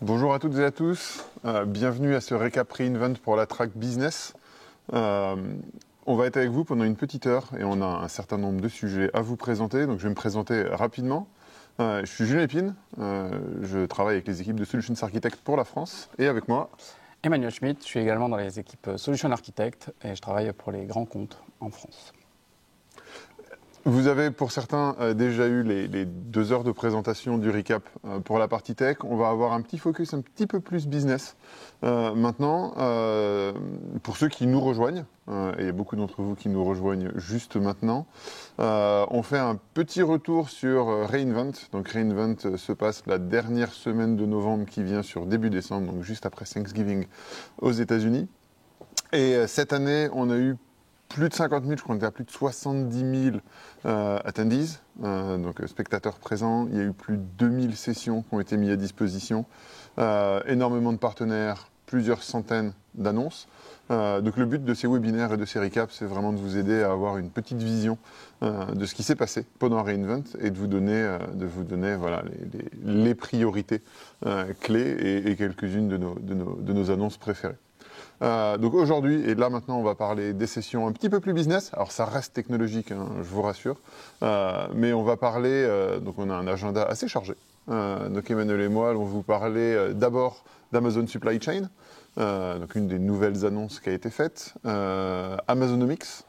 Bonjour à toutes et à tous, bienvenue à ce récap Reinvent pour la track business. On va être avec vous pendant une petite heure et on a un certain nombre de sujets à vous présenter, donc je vais me présenter rapidement. Je suis Julien Épine, je travaille avec les équipes de Solutions Architect pour la France et avec moi Emmanuel Schmitt, je suis également dans les équipes Solution Architect et je travaille pour les grands comptes en France. Vous avez pour certains déjà eu les 2 heures de présentation du recap pour la partie tech. On va avoir un petit focus un petit peu plus business maintenant. Pour ceux qui nous rejoignent, et il y a beaucoup d'entre vous qui nous rejoignent juste maintenant, on fait un petit retour sur Reinvent. Donc Reinvent se passe la dernière semaine de novembre qui vient sur début décembre, donc juste après Thanksgiving aux États-Unis. Et cette année, on a eu plus de 50 000, je crois qu'on était à plus de 70 000 attendees, donc spectateurs présents. Il y a eu plus de 2000 sessions qui ont été mises à disposition, énormément de partenaires, plusieurs centaines d'annonces. Donc le but de ces webinaires et de ces recaps, c'est vraiment de vous aider à avoir une petite vision de ce qui s'est passé pendant Reinvent et de vous donner voilà, les priorités clés et quelques-unes de nos annonces préférées. Donc aujourd'hui, et là maintenant, on va parler des sessions un petit peu plus business. Alors ça reste technologique, hein, je vous rassure, mais on va parler, donc on a un agenda assez chargé. Donc Emmanuel et moi allons vous parler d'abord d'Amazon Supply Chain, donc une des nouvelles annonces qui a été faite, Amazonomics,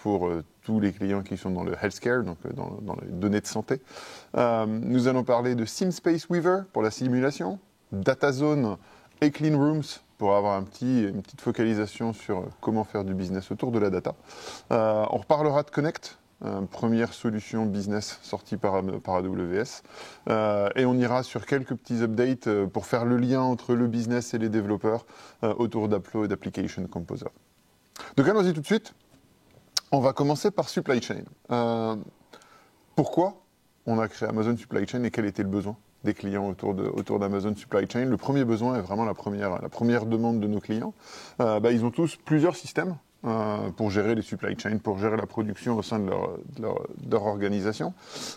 pour tous les clients qui sont dans le healthcare, donc dans les données de santé. Nous allons parler de SimSpace Weaver pour la simulation, DataZone et Clean Rooms pour avoir une petite focalisation sur comment faire du business autour de la data. On reparlera de Connect, première solution business sortie par AWS. Et on ira sur quelques petits updates pour faire le lien entre le business et les développeurs autour d'Upload Application Composer. Donc allons-y tout de suite. On va commencer par Supply Chain. Pourquoi on a créé Amazon Supply Chain et quel était le besoin des clients autour d'Amazon Supply Chain? Le premier besoin est vraiment la première demande de nos clients. Ils ont tous plusieurs systèmes pour gérer les supply chains, pour gérer la production au sein de leur organisation.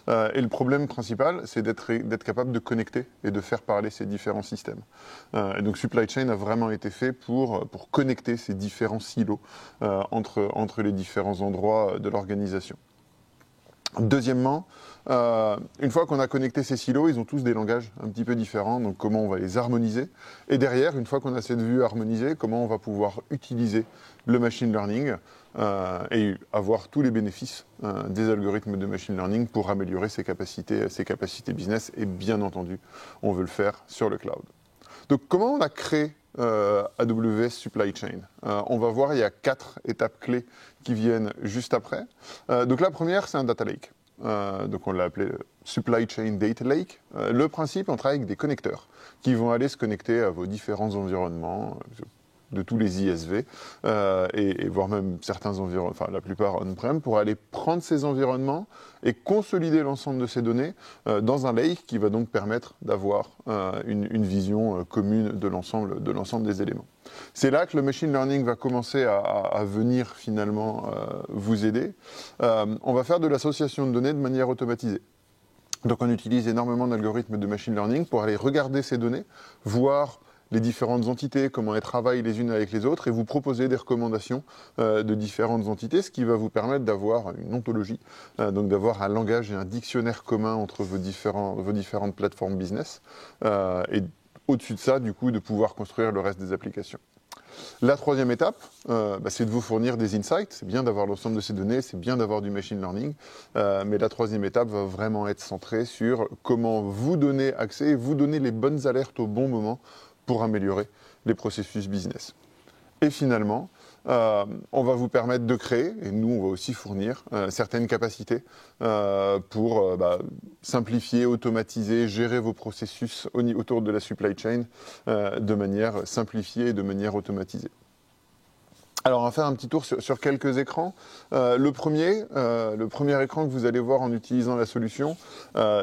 Et le problème principal, c'est d'être capable de connecter et de faire parler ces différents systèmes. Et donc Supply Chain a vraiment été fait pour connecter ces différents silos entre les différents endroits de l'organisation. Deuxièmement, une fois qu'on a connecté ces silos, ils ont tous des langages un petit peu différents, donc comment on va les harmoniser. Et derrière, une fois qu'on a cette vue harmonisée, comment on va pouvoir utiliser le machine learning et avoir tous les bénéfices des algorithmes de machine learning pour améliorer ses capacités business. Et bien entendu, on veut le faire sur le cloud. Donc comment on a créé AWS Supply Chain? On va voir, il y a 4 étapes clés qui viennent juste après. Donc la première, c'est un data lake. Donc on l'a appelé Supply Chain Data Lake. Le principe, on travaille avec des connecteurs qui vont aller se connecter à vos différents environnements, de tous les ISV, et voire même certains environnements, enfin la plupart on-prem, pour aller prendre ces environnements et consolider l'ensemble de ces données dans un lake qui va donc permettre d'avoir une vision commune de l'ensemble des éléments. C'est là que le machine learning va commencer à venir finalement vous aider. On va faire de l'association de données de manière automatisée. Donc on utilise énormément d'algorithmes de machine learning pour aller regarder ces données, voir les différentes entités, comment elles travaillent les unes avec les autres, et vous proposer des recommandations de différentes entités, ce qui va vous permettre d'avoir une ontologie, donc d'avoir un langage et un dictionnaire commun entre vos différentes plateformes business, et au-dessus de ça, du coup, de pouvoir construire le reste des applications. La troisième étape, c'est de vous fournir des insights. C'est bien d'avoir l'ensemble de ces données, c'est bien d'avoir du machine learning, mais la troisième étape va vraiment être centrée sur comment vous donner accès, vous donner les bonnes alertes au bon moment pour améliorer les processus business. Et finalement, on va vous permettre de créer, et nous on va aussi fournir certaines capacités pour simplifier, automatiser, gérer vos processus autour de la supply chain de manière simplifiée et de manière automatisée. Alors, on va faire un petit tour sur quelques écrans. Le premier écran que vous allez voir en utilisant la solution,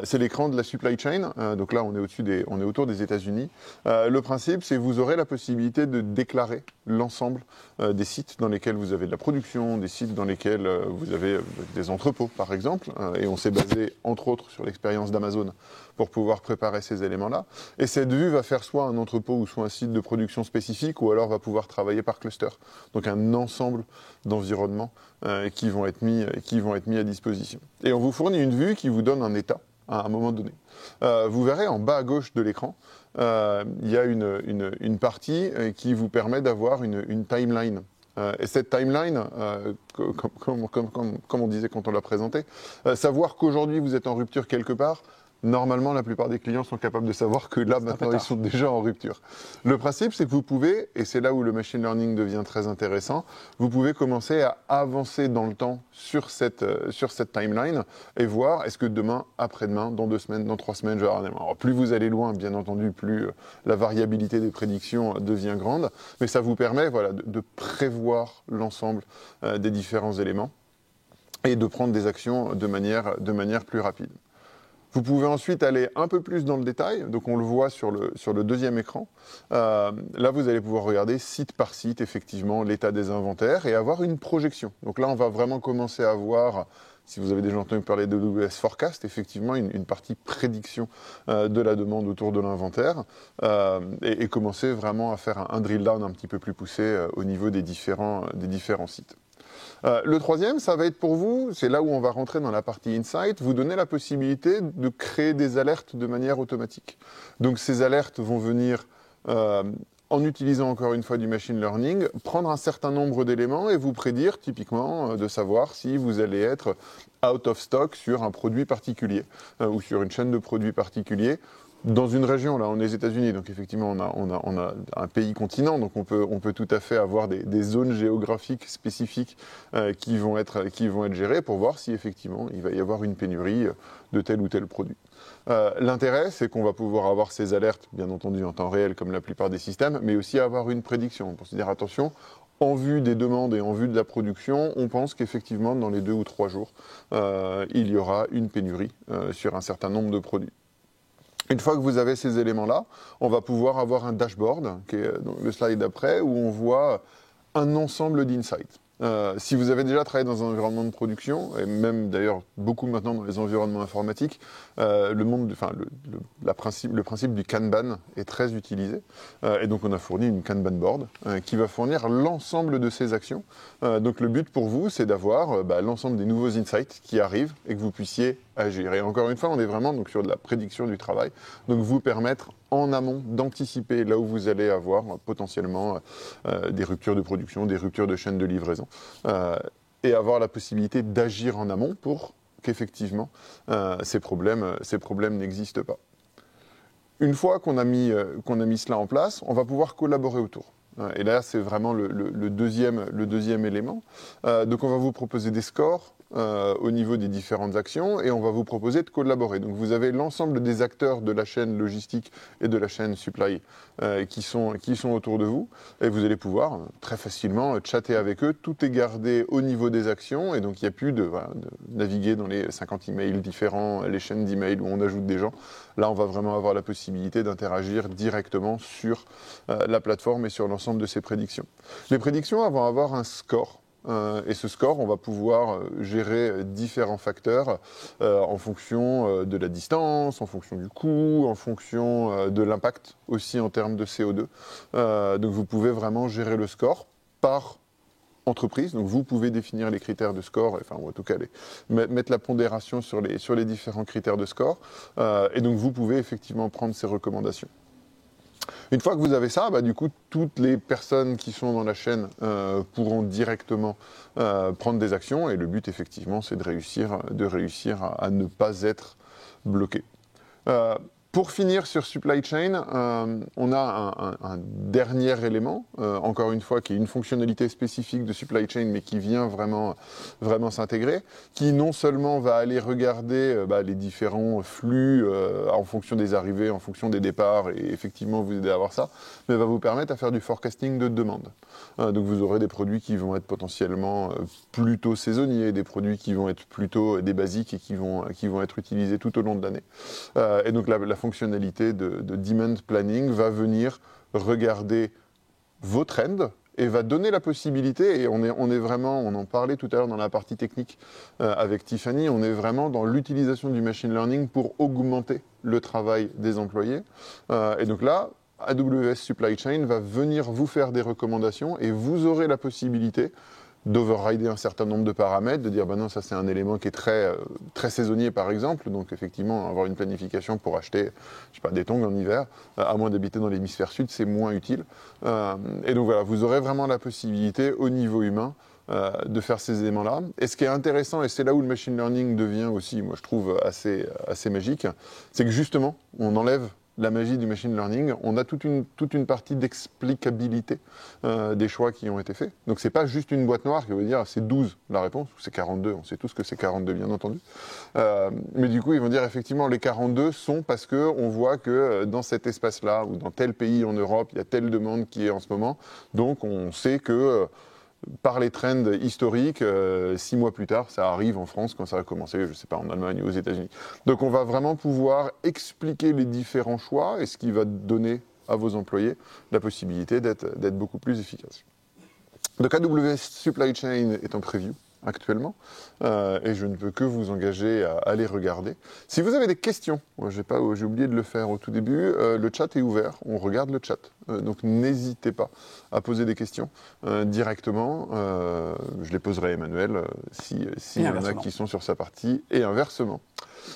c'est l'écran de la supply chain. Donc là, on est autour des États-Unis. Le principe, c'est que vous aurez la possibilité de déclarer l'ensemble des sites dans lesquels vous avez de la production, des sites dans lesquels vous avez des entrepôts, par exemple. Et on s'est basé, entre autres, sur l'expérience d'Amazon pour pouvoir préparer ces éléments-là. Et cette vue va faire soit un entrepôt ou soit un site de production spécifique, ou alors va pouvoir travailler par cluster. Donc un ensemble d'environnements qui vont être mis à disposition. Et on vous fournit une vue qui vous donne un état à un moment donné. Vous verrez en bas à gauche de l'écran, il y a une partie qui vous permet d'avoir une timeline. Et cette timeline, comme on disait quand on l'a présenté, savoir qu'aujourd'hui vous êtes en rupture quelque part, normalement, la plupart des clients sont capables de savoir que là, maintenant, ils sont déjà en rupture. Le principe, c'est que vous pouvez, et c'est là où le machine learning devient très intéressant, vous pouvez commencer à avancer dans le temps sur cette timeline et voir est-ce que demain, après-demain, dans 2 semaines, dans 3 semaines, je vais avoir des... Alors, plus vous allez loin, bien entendu, plus la variabilité des prédictions devient grande, mais ça vous permet de prévoir l'ensemble des différents éléments et de prendre des actions de manière plus rapide. Vous pouvez ensuite aller un peu plus dans le détail, donc on le voit sur le deuxième écran. Là, vous allez pouvoir regarder site par site, effectivement, l'état des inventaires et avoir une projection. Donc là, on va vraiment commencer à voir, si vous avez déjà entendu parler de AWS Forecast, effectivement, une partie prédiction de la demande autour de l'inventaire et commencer vraiment à faire un drill down un petit peu plus poussé au niveau des différents sites. Le troisième, ça va être pour vous, c'est là où on va rentrer dans la partie Insight, vous donner la possibilité de créer des alertes de manière automatique. Donc ces alertes vont venir, en utilisant encore une fois du machine learning, prendre un certain nombre d'éléments et vous prédire typiquement de savoir si vous allez être out of stock sur un produit particulier ou sur une chaîne de produits particuliers. Dans une région, là, on est aux États-Unis, donc effectivement, on a un pays continent, donc on peut tout à fait avoir des zones géographiques spécifiques qui vont être gérées pour voir si effectivement il va y avoir une pénurie de tel ou tel produit. L'intérêt, c'est qu'on va pouvoir avoir ces alertes, bien entendu en temps réel, comme la plupart des systèmes, mais aussi avoir une prédiction. Pour se dire attention. En vue des demandes et en vue de la production, on pense qu'effectivement, dans les 2 ou 3 jours, il y aura une pénurie sur un certain nombre de produits. Une fois que vous avez ces éléments-là, on va pouvoir avoir un dashboard, qui est le slide d'après, où on voit un ensemble d'insights. Si vous avez déjà travaillé dans un environnement de production, et même d'ailleurs beaucoup maintenant dans les environnements informatiques, le principe du Kanban est très utilisé. Et donc on a fourni une Kanban board qui va fournir l'ensemble de ces actions. Donc le but pour vous, c'est d'avoir l'ensemble des nouveaux insights qui arrivent et que vous puissiez agir. Et encore une fois, on est vraiment donc, sur de la prédiction du travail. Donc vous permettre en amont d'anticiper là où vous allez avoir potentiellement des ruptures de production, des ruptures de chaîne de livraison, et avoir la possibilité d'agir en amont pour qu'effectivement ces problèmes n'existent pas. Une fois qu'on a mis cela en place, on va pouvoir collaborer autour. Et là, c'est vraiment le deuxième élément. Donc on va vous proposer des scores au niveau des différentes actions et on va vous proposer de collaborer. Donc vous avez l'ensemble des acteurs de la chaîne logistique et de la chaîne supply qui sont autour de vous et vous allez pouvoir très facilement chatter avec eux. Tout est gardé au niveau des actions et donc il n'y a plus de naviguer dans les 50 emails différents, les chaînes d'emails où on ajoute des gens. Là, on va vraiment avoir la possibilité d'interagir directement sur la plateforme et sur l'ensemble de ces prédictions. Les prédictions vont avoir un score. Et ce score, on va pouvoir gérer différents facteurs en fonction de la distance, en fonction du coût, en fonction de l'impact aussi en termes de CO2. Donc vous pouvez vraiment gérer le score par entreprise. Donc vous pouvez définir les critères de score, enfin ou en tout cas mettre la pondération sur les différents critères de score. Et donc vous pouvez effectivement prendre ces recommandations. Une fois que vous avez ça, du coup, toutes les personnes qui sont dans la chaîne pourront directement prendre des actions. Et le but, effectivement, c'est de réussir à ne pas être bloqué. Pour finir sur supply chain, on a un dernier élément, encore une fois, qui est une fonctionnalité spécifique de supply chain, mais qui vient vraiment s'intégrer, qui non seulement va aller regarder les différents flux en fonction des arrivées, en fonction des départs, et effectivement vous aider à avoir ça, mais va vous permettre à faire du forecasting de demande. Donc vous aurez des produits qui vont être potentiellement plutôt saisonniers, des produits qui vont être plutôt des basiques et qui vont être utilisés tout au long de l'année. Et donc la fonctionnalité de demand planning va venir regarder vos trends et va donner la possibilité, et on en parlait tout à l'heure dans la partie technique avec Tiffany, on est vraiment dans l'utilisation du machine learning pour augmenter le travail des employés. Et donc là, AWS Supply Chain va venir vous faire des recommandations et vous aurez la possibilité d'overrider un certain nombre de paramètres, de dire non, ça c'est un élément qui est très saisonnier par exemple, donc effectivement avoir une planification pour acheter des tongs en hiver, à moins d'habiter dans l'hémisphère sud, c'est moins utile. Et donc voilà, vous aurez vraiment la possibilité au niveau humain de faire ces éléments-là. Et ce qui est intéressant, et c'est là où le machine learning devient aussi, moi je trouve, assez magique, c'est que justement, on enlève la magie du machine learning, on a toute une partie d'explicabilité des choix qui ont été faits. Donc c'est pas juste une boîte noire qui veut dire c'est 12 la réponse, ou c'est 42, on sait tous que c'est 42 bien entendu. Mais du coup ils vont dire effectivement les 42 sont parce qu'on voit que dans cet espace-là, ou dans tel pays en Europe, il y a telle demande qui est en ce moment, donc on sait que par les trends historiques, 6 mois plus tard, ça arrive en France quand ça a commencé, je ne sais pas, en Allemagne ou aux États-Unis. Donc on va vraiment pouvoir expliquer les différents choix et ce qui va donner à vos employés la possibilité d'être beaucoup plus efficace. Donc AWS Supply Chain est en preview actuellement et je ne peux que vous engager à aller regarder. Si vous avez des questions, j'ai oublié de le faire au tout début, le chat est ouvert, on regarde le chat. Donc n'hésitez pas à poser des questions directement. Je les poserai à Emmanuel s'il y en a qui sont sur sa partie et inversement.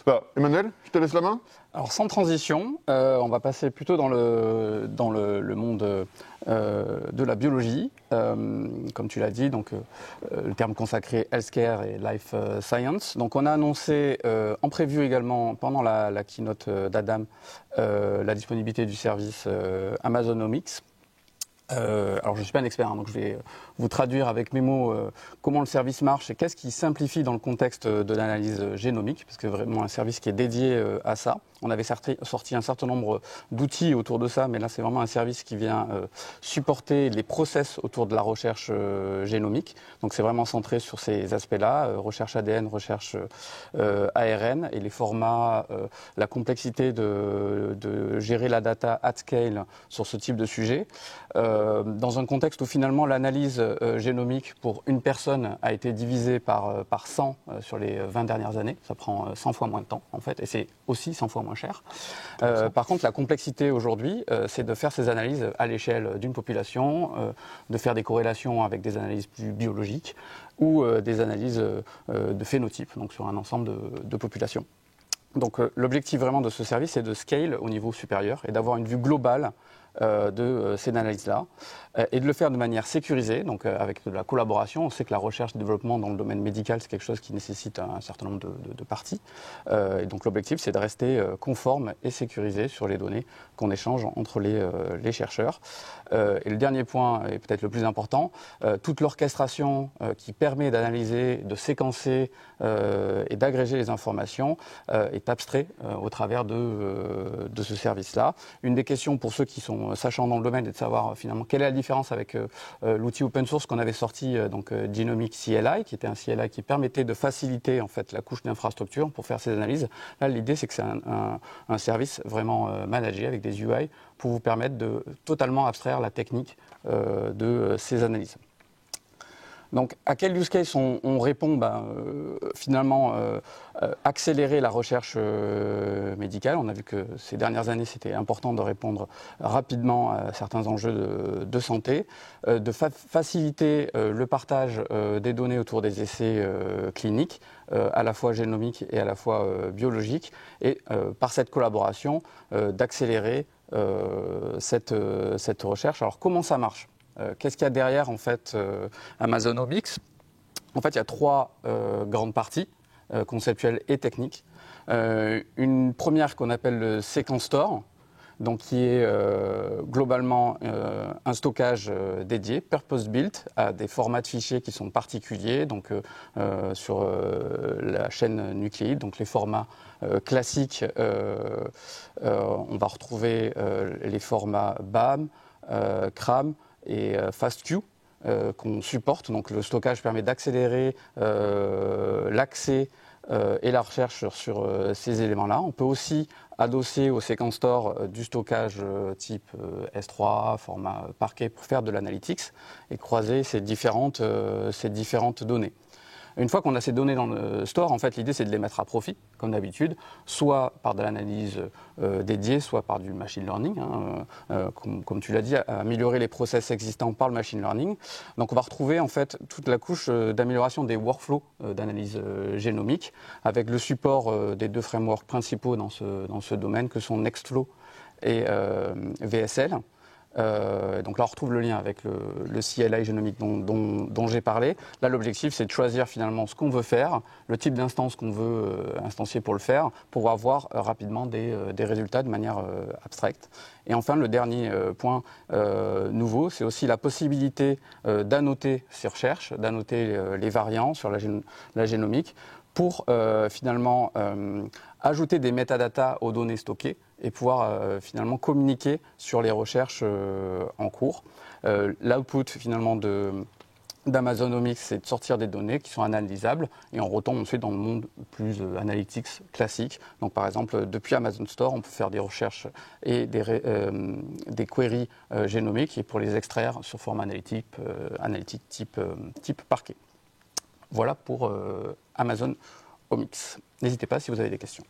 Voilà. Emmanuel, je te laisse la main. Alors sans transition, on va passer plutôt dans le monde de la biologie. Comme tu l'as dit, donc, le terme consacré Healthcare et Life Science. Donc on a annoncé en preview également pendant la keynote d'Adam la disponibilité du service Amazonomics. Alors je ne suis pas un expert, donc je vais vous traduire avec mes mots comment le service marche et qu'est-ce qui simplifie dans le contexte de l'analyse génomique, parce que vraiment un service qui est dédié à ça. On avait sorti un certain nombre d'outils autour de ça, mais là c'est vraiment un service qui vient supporter les process autour de la recherche génomique. Donc c'est vraiment centré sur ces aspects-là, recherche ADN, recherche ARN et les formats, la complexité de gérer la data at scale sur ce type de sujet. Dans un contexte où finalement l'analyse génomique pour une personne a été divisée par 100 sur les 20 dernières années. Ça prend 100 fois moins de temps en fait et c'est aussi 100 fois moins cher. Par contre, la complexité aujourd'hui, c'est de faire ces analyses à l'échelle d'une population, de faire des corrélations avec des analyses plus biologiques ou des analyses de phénotypes, donc sur un ensemble de populations. Donc l'objectif vraiment de ce service, c'est de scale au niveau supérieur et d'avoir une vue globale de ces analyses-là et de le faire de manière sécurisée, donc avec de la collaboration. On sait que la recherche et le développement dans le domaine médical, c'est quelque chose qui nécessite un certain nombre de parties. Et donc l'objectif, c'est de rester conforme et sécurisé sur les données qu'on échange entre les chercheurs. Et le dernier point, et peut-être le plus important, toute l'orchestration qui permet d'analyser, de séquencer et d'agréger les informations est abstrait au travers de ce service-là. Une des questions pour ceux qui sont sachants dans le domaine est de savoir finalement quelle est la différence avec l'outil open source qu'on avait sorti, donc Genomic CLI, qui était un CLI qui permettait de faciliter en fait la couche d'infrastructure pour faire ces analyses. Là, l'idée, c'est que c'est un service vraiment managé avec des UI pour vous permettre de totalement abstraire la technique de ces analyses. Donc, à quel use case on répond? Finalement, accélérer la recherche médicale. On a vu que ces dernières années, c'était important de répondre rapidement à certains enjeux de santé, de faciliter le partage des données autour des essais cliniques, à la fois génomiques et à la fois biologiques, et par cette collaboration, d'accélérer cette recherche. Alors, comment ça marche? Qu'est-ce qu'il y a derrière en fait Amazonomics? En fait, il y a trois grandes parties, conceptuelles et techniques. Une première qu'on appelle le Sequence Store, donc qui est globalement un stockage dédié, purpose-built, à des formats de fichiers qui sont particuliers, donc sur la chaîne nucléide, donc les formats classiques, on va retrouver les formats BAM, CRAM et FastQ. Qu'on supporte. Donc le stockage permet d'accélérer l'accès et la recherche sur ces éléments-là. On peut aussi adosser au Sequence Store du stockage type S3, format parquet pour faire de l'analytics et croiser ces différentes données. Une fois qu'on a ces données dans le store, en fait, l'idée c'est de les mettre à profit, comme d'habitude, soit par de l'analyse dédiée, soit par du machine learning, comme tu l'as dit, améliorer les process existants par le machine learning. Donc on va retrouver en fait toute la couche d'amélioration des workflows d'analyse génomique, avec le support des deux frameworks principaux dans ce domaine, que sont Nextflow et VSL. Donc là, on retrouve le lien avec le CLI génomique dont j'ai parlé. Là, l'objectif, c'est de choisir finalement ce qu'on veut faire, le type d'instance qu'on veut instancier pour le faire, pour avoir rapidement des résultats de manière abstraite. Et enfin, le dernier point nouveau, c'est aussi la possibilité d'annoter ces recherches, d'annoter les variants sur la génomique, pour finalement ajouter des métadatas aux données stockées et pouvoir finalement communiquer sur les recherches en cours. L'output finalement d'Amazonomics, c'est de sortir des données qui sont analysables et on retombe ensuite dans le monde plus analytics classique. Donc par exemple, depuis Amazon Store, on peut faire des recherches et des queries génomiques et pour les extraire sur format analytique type parquet. Voilà pour Amazon Omics. N'hésitez pas si vous avez des questions.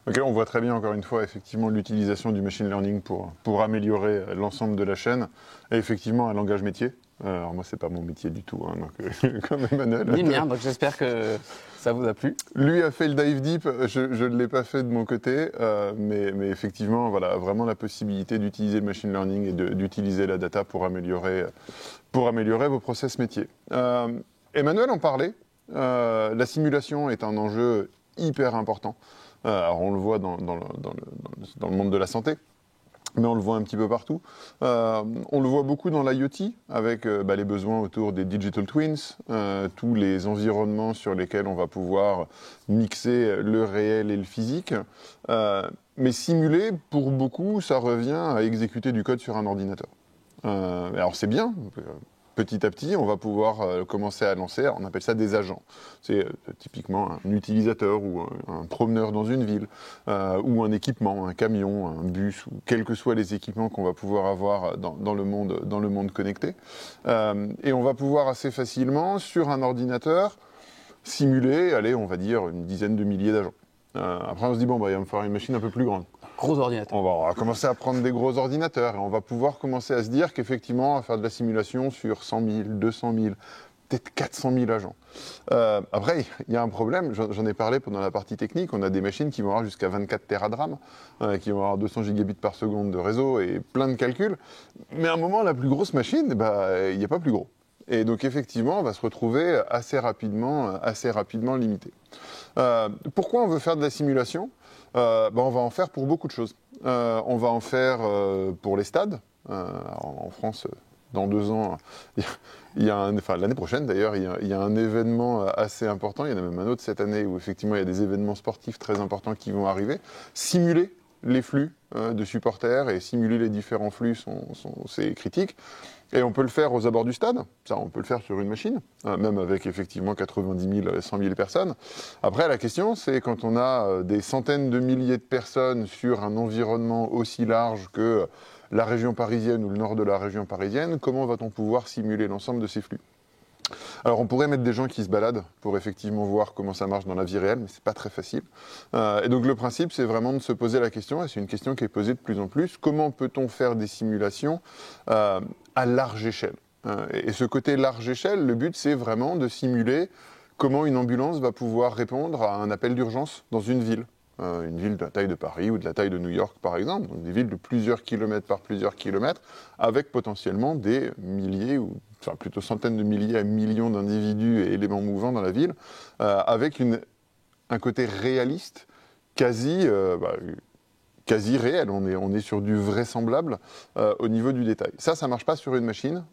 Ok, on voit très bien encore une fois effectivement l'utilisation du machine learning pour améliorer l'ensemble de la chaîne et effectivement un langage métier. Alors moi c'est pas mon métier du tout, donc, comme Emmanuel. Ni le mien, donc j'espère que ça vous a plu. Lui a fait le dive deep, je ne l'ai pas fait de mon côté, mais effectivement voilà vraiment la possibilité d'utiliser le machine learning et d'utiliser la data pour améliorer vos process métiers. Emmanuel en parlait, la simulation est un enjeu hyper important. Alors on le voit dans le monde de la santé, mais on le voit un petit peu partout. On le voit beaucoup dans l'IoT, avec les besoins autour des digital twins, tous les environnements sur lesquels on va pouvoir mixer le réel et le physique. Mais simuler, pour beaucoup, ça revient à exécuter du code sur un ordinateur. Alors c'est bien. Petit à petit, on va pouvoir commencer à lancer, on appelle ça des agents. C'est typiquement un utilisateur ou un promeneur dans une ville, ou un équipement, un camion, un bus, ou quels que soient les équipements qu'on va pouvoir avoir dans le monde connecté. Et on va pouvoir assez facilement, sur un ordinateur, simuler, on va dire, une dizaine de milliers d'agents. Après, on se dit, il va me falloir une machine un peu plus grande. Gros ordinateur. On va commencer à prendre des gros ordinateurs et on va pouvoir commencer à se dire qu'effectivement, on va faire de la simulation sur 100 000, 200 000, peut-être 400 000 agents. Après, il y a un problème, j'en ai parlé pendant la partie technique, on a des machines qui vont avoir jusqu'à 24 Tera de RAM, qui vont avoir 200 gigabits par seconde de réseau et plein de calculs. Mais à un moment, la plus grosse machine, il n'y a pas plus gros. Et donc effectivement, on va se retrouver assez rapidement limité. Pourquoi on veut faire de la simulation ? On va en faire pour beaucoup de choses. On va en faire pour les stades. En France, dans 2 ans, l'année prochaine d'ailleurs, il y a un événement assez important. Il y en a même un autre cette année où effectivement il y a des événements sportifs très importants qui vont arriver. Simuler les flux de supporters et simuler les différents flux, c'est critique. Et on peut le faire aux abords du stade, ça on peut le faire sur une machine, même avec effectivement 90 000, 100 000 personnes. Après la question c'est quand on a des centaines de milliers de personnes sur un environnement aussi large que la région parisienne ou le nord de la région parisienne, comment va-t-on pouvoir simuler l'ensemble de ces flux ? Alors on pourrait mettre des gens qui se baladent pour effectivement voir comment ça marche dans la vie réelle, mais c'est pas très facile. Et donc le principe c'est vraiment de se poser la question, et c'est une question qui est posée de plus en plus, comment peut-on faire des simulations à large échelle ? Et ce côté large échelle, le but c'est vraiment de simuler comment une ambulance va pouvoir répondre à un appel d'urgence dans une ville de la taille de Paris ou de la taille de New York par exemple, donc des villes de plusieurs kilomètres par plusieurs kilomètres, avec potentiellement des milliers enfin plutôt centaines de milliers à millions d'individus et éléments mouvants dans la ville, avec une un côté réaliste, quasi réel, on est sur du vraisemblable au niveau du détail. Ça ne marche pas sur une machine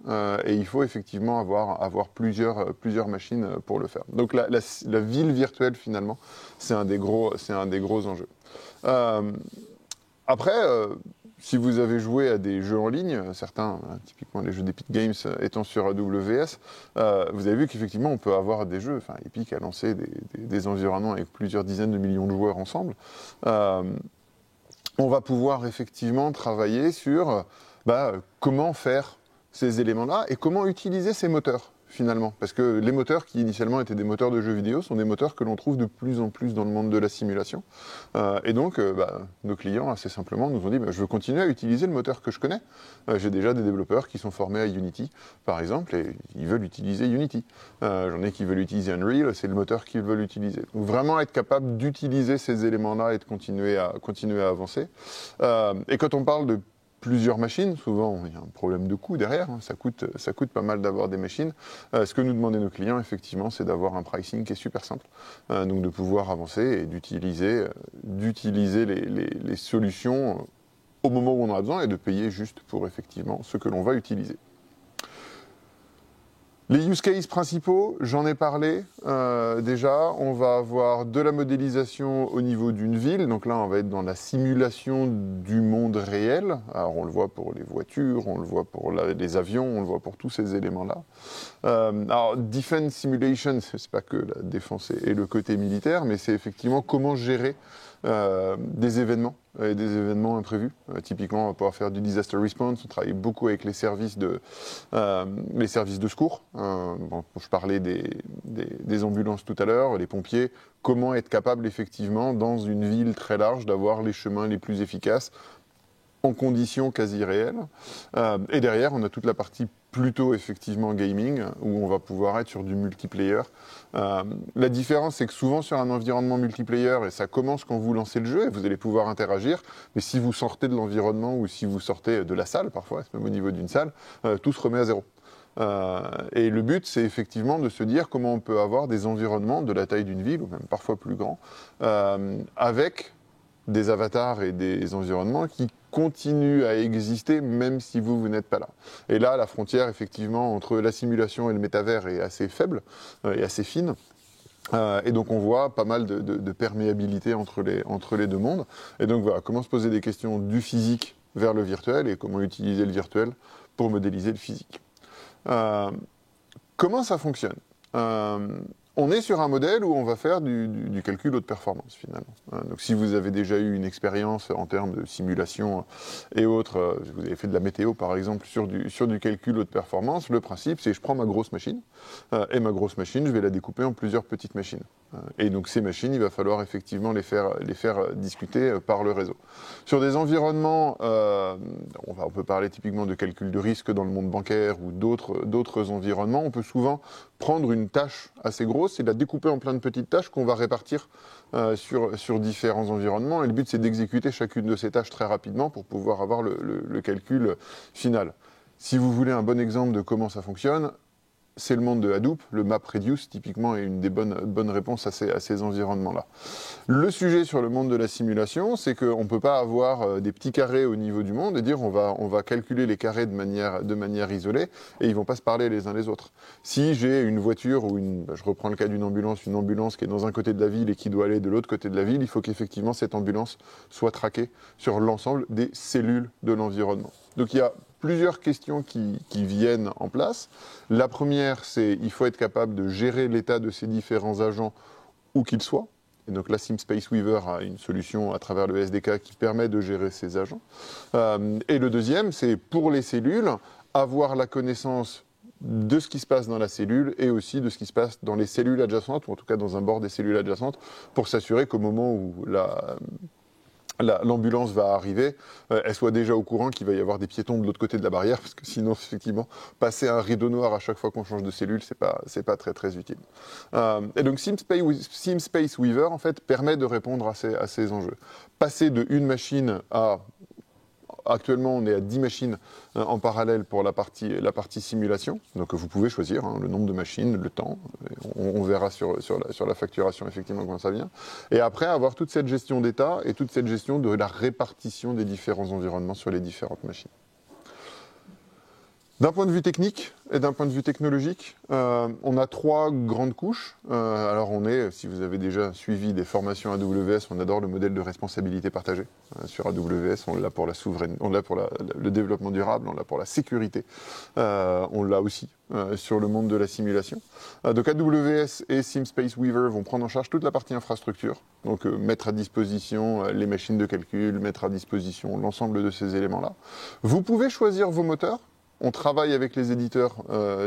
et il faut effectivement avoir plusieurs machines pour le faire. Donc la ville virtuelle finalement, c'est un des gros enjeux. Après, si vous avez joué à des jeux en ligne, certains, typiquement les jeux d'Epic Games étant sur AWS, vous avez vu qu'effectivement on peut avoir des jeux, Epic a lancé des environnements avec plusieurs dizaines de millions de joueurs ensemble. On va pouvoir effectivement travailler sur comment faire ces éléments-là et comment utiliser ces moteurs finalement. Parce que les moteurs qui initialement étaient des moteurs de jeux vidéo sont des moteurs que l'on trouve de plus en plus dans le monde de la simulation. Et donc nos clients assez simplement nous ont dit je veux continuer à utiliser le moteur que je connais. J'ai déjà des développeurs qui sont formés à Unity par exemple et ils veulent utiliser Unity. J'en ai qui veulent utiliser Unreal, c'est le moteur qu'ils veulent utiliser. Donc vraiment être capable d'utiliser ces éléments-là et de continuer à avancer. Et quand on parle de plusieurs machines, souvent il y a un problème de coût derrière, ça coûte pas mal d'avoir des machines. Ce que nous demandaient nos clients, effectivement, c'est d'avoir un pricing qui est super simple, donc de pouvoir avancer et d'utiliser les solutions au moment où on en a besoin et de payer juste pour effectivement ce que l'on va utiliser. Les use cases principaux, j'en ai parlé déjà. On va avoir de la modélisation au niveau d'une ville. Donc là, on va être dans la simulation du monde réel. Alors, on le voit pour les voitures, on le voit pour les avions, on le voit pour tous ces éléments-là. Alors, Defense Simulation, c'est pas que la défense et le côté militaire, mais c'est effectivement comment gérer des événements et des événements imprévus. Typiquement, on va pouvoir faire du disaster response. On travaille beaucoup avec les services de secours. Je parlais des ambulances tout à l'heure, les pompiers. Comment être capable effectivement, dans une ville très large, d'avoir les chemins les plus efficaces en conditions quasi réelles. Et derrière, on a toute la partie plutôt effectivement gaming, où on va pouvoir être sur du multiplayer. La différence, c'est que souvent sur un environnement multiplayer, et ça commence quand vous lancez le jeu, et vous allez pouvoir interagir, mais si vous sortez de l'environnement ou si vous sortez de la salle, parfois, même au niveau d'une salle, tout se remet à zéro. Et le but, c'est effectivement de se dire comment on peut avoir des environnements de la taille d'une ville, ou même parfois plus grands, avec des avatars et des environnements qui continuent à exister même si vous n'êtes pas là. Et là, la frontière, effectivement, entre la simulation et le métavers est assez faible et assez fine. Et donc on voit pas mal de perméabilité entre les deux mondes. Et donc voilà, comment se poser des questions du physique vers le virtuel et comment utiliser le virtuel pour modéliser le physique. Comment ça fonctionne ? On est sur un modèle où on va faire du calcul haute performance finalement. Donc si vous avez déjà eu une expérience en termes de simulation et autres, vous avez fait de la météo par exemple sur du calcul haute performance, le principe c'est que je prends ma grosse machine et ma grosse machine je vais la découper en plusieurs petites machines. Et donc ces machines il va falloir effectivement les faire discuter par le réseau. Sur des environnements, on peut parler typiquement de calcul de risque dans le monde bancaire ou d'autres environnements, on peut souvent prendre une tâche assez grosse et la découper en plein de petites tâches qu'on va répartir sur différents environnements. Et le but, c'est d'exécuter chacune de ces tâches très rapidement pour pouvoir avoir le calcul final. Si vous voulez un bon exemple de comment ça fonctionne, c'est le monde de Hadoop. Le MapReduce, typiquement, est une des bonnes réponses à ces environnements-là. Le sujet sur le monde de la simulation, c'est qu'on ne peut pas avoir des petits carrés au niveau du monde et dire on va calculer les carrés de manière isolée et ils ne vont pas se parler les uns les autres. Si j'ai une voiture ou je reprends le cas d'une ambulance, une ambulance qui est dans un côté de la ville et qui doit aller de l'autre côté de la ville, il faut qu'effectivement cette ambulance soit traquée sur l'ensemble des cellules de l'environnement. Donc il y a plusieurs questions qui viennent en place. La première, c'est il faut être capable de gérer l'état de ces différents agents où qu'ils soient. Et donc là, SimSpace Weaver a une solution à travers le SDK qui permet de gérer ces agents. Et le deuxième, c'est pour les cellules, avoir la connaissance de ce qui se passe dans la cellule et aussi de ce qui se passe dans les cellules adjacentes, ou en tout cas dans un bord des cellules adjacentes, pour s'assurer qu'au moment où l'ambulance va arriver, elle soit déjà au courant qu'il va y avoir des piétons de l'autre côté de la barrière, parce que sinon, effectivement, passer un rideau noir à chaque fois qu'on change de cellule, c'est pas très très utile. Et donc SimSpace Weaver, en fait, permet de répondre à ces enjeux. Passer de une machine à actuellement, on est à 10 machines en parallèle pour la partie simulation. Donc vous pouvez choisir le nombre de machines, le temps. On verra sur la facturation effectivement comment ça vient. Et après, avoir toute cette gestion d'état et toute cette gestion de la répartition des différents environnements sur les différentes machines. D'un point de vue technique et d'un point de vue technologique, on a 3 grandes couches. Alors si vous avez déjà suivi des formations AWS, on adore le modèle de responsabilité partagée. Sur AWS, on l'a pour la souveraineté, on l'a pour le développement durable, on l'a pour la sécurité. On l'a aussi sur le monde de la simulation. Donc AWS et SimSpace Weaver vont prendre en charge toute la partie infrastructure. Donc mettre à disposition les machines de calcul, mettre à disposition l'ensemble de ces éléments-là. Vous pouvez choisir vos moteurs. On travaille avec les éditeurs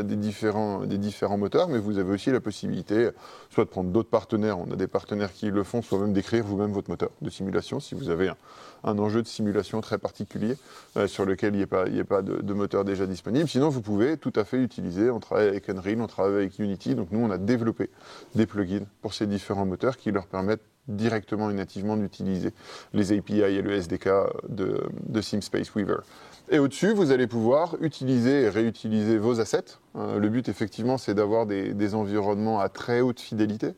des différents moteurs, mais vous avez aussi la possibilité soit de prendre d'autres partenaires, on a des partenaires qui le font, soit même d'écrire vous-même votre moteur de simulation, si vous avez un enjeu de simulation très particulier sur lequel il n'y ait pas de moteur déjà disponible. Sinon, vous pouvez tout à fait utiliser, on travaille avec Unreal, on travaille avec Unity, donc nous on a développé des plugins pour ces différents moteurs qui leur permettent directement et nativement d'utiliser les API et le SDK de SimSpace Weaver. Et au-dessus, vous allez pouvoir utiliser et réutiliser vos assets. Le but, effectivement, c'est d'avoir des environnements à très haute fidélité,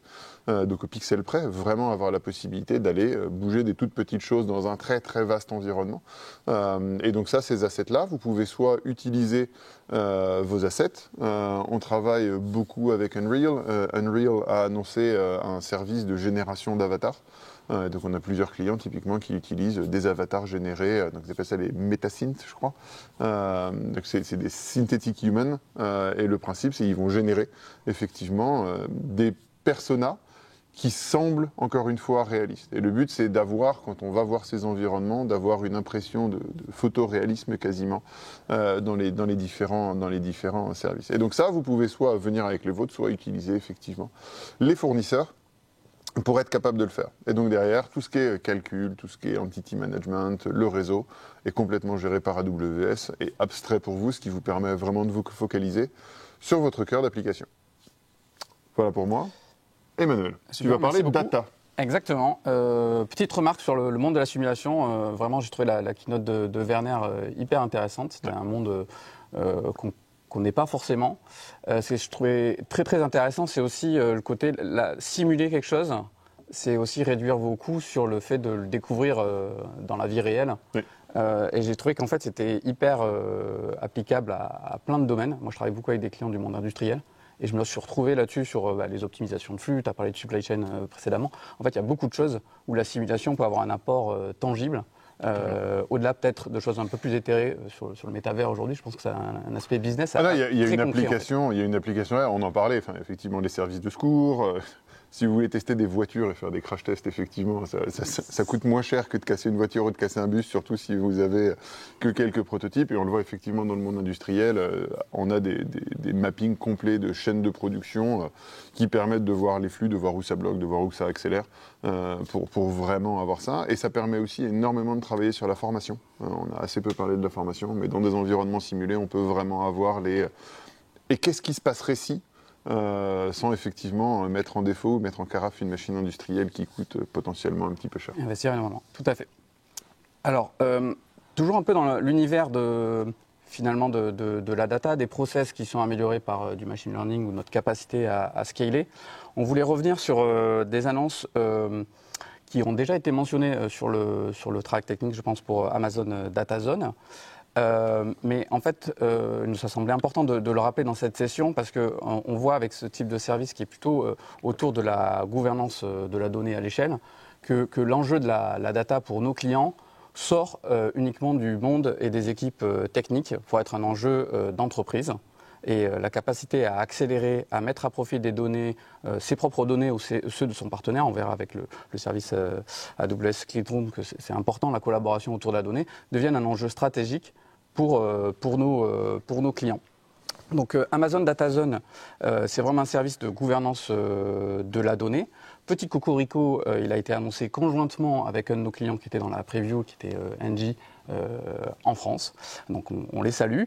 donc au pixel près, vraiment avoir la possibilité d'aller bouger des toutes petites choses dans un très très vaste environnement. Et donc ça, ces assets-là, vous pouvez soit utiliser vos assets. On travaille beaucoup avec Unreal. Unreal a annoncé un service de génération d'avatars. Donc on a plusieurs clients typiquement qui utilisent des avatars générés, donc ils appellent ça les metasynths, je crois. Donc c'est des synthetic humans, et le principe c'est qu'ils vont générer effectivement des personas qui semblent encore une fois réalistes. Et le but c'est d'avoir, quand on va voir ces environnements, d'avoir une impression de photoréalisme quasiment dans les différents services. Et donc ça, vous pouvez soit venir avec les vôtres, soit utiliser effectivement les fournisseurs pour être capable de le faire. Et donc derrière, tout ce qui est calcul, tout ce qui est entity management, le réseau est complètement géré par AWS et abstrait pour vous, ce qui vous permet vraiment de vous focaliser sur votre cœur d'application. Voilà pour moi. Emmanuel, tu vas parler de data. Exactement. Petite remarque sur le monde de la simulation. Vraiment, j'ai trouvé la keynote de Werner hyper intéressante. C'était un monde qu'on n'est pas forcément. Ce que je trouvais très très intéressant, c'est aussi le côté simuler quelque chose, c'est aussi réduire vos coûts sur le fait de le découvrir dans la vie réelle. Oui. Et j'ai trouvé qu'en fait c'était hyper applicable à plein de domaines. Moi je travaille beaucoup avec des clients du monde industriel et je me suis retrouvé là-dessus sur les optimisations de flux, tu as parlé de supply chain précédemment. En fait il y a beaucoup de choses où la simulation peut avoir un apport tangible. Au-delà peut-être de choses un peu plus éthérées sur le métavers aujourd'hui, je pense que c'est un aspect business. Il y a une application, il y a une application là, on en parlait, effectivement les services de secours. Si vous voulez tester des voitures et faire des crash tests, effectivement, ça coûte moins cher que de casser une voiture ou de casser un bus, surtout si vous avez que quelques prototypes. Et on le voit effectivement dans le monde industriel, on a des mappings complets de chaînes de production qui permettent de voir les flux, de voir où ça bloque, de voir où ça accélère, pour vraiment avoir ça. Et ça permet aussi énormément de travailler sur la formation. On a assez peu parlé de la formation, mais dans des environnements simulés, on peut vraiment avoir Et qu'est-ce qui se passerait si sans effectivement mettre en défaut ou mettre en carafe une machine industrielle qui coûte potentiellement un petit peu cher. Investir énormément, tout à fait. Alors, toujours un peu dans l'univers finalement de la data, des process qui sont améliorés par du machine learning ou notre capacité à scaler, on voulait revenir sur des annonces qui ont déjà été mentionnées sur le track technique, je pense, pour Amazon Data Zone. Mais en fait, il nous a semblé important de le rappeler dans cette session parce qu'on voit avec ce type de service qui est plutôt autour de la gouvernance de la donnée à l'échelle que l'enjeu de la data pour nos clients sort uniquement du monde et des équipes techniques pour être un enjeu d'entreprise. Et la capacité à accélérer, à mettre à profit des données, ses propres données ou ceux de son partenaire, on verra avec le service AWS CleanRoom que c'est important, la collaboration autour de la donnée, devienne un enjeu stratégique pour nos clients. Donc Amazon Data Zone, c'est vraiment un service de gouvernance de la donnée Petit cocorico, il a été annoncé conjointement avec un de nos clients qui était dans la preview, qui était Engie en France. Donc on les salue.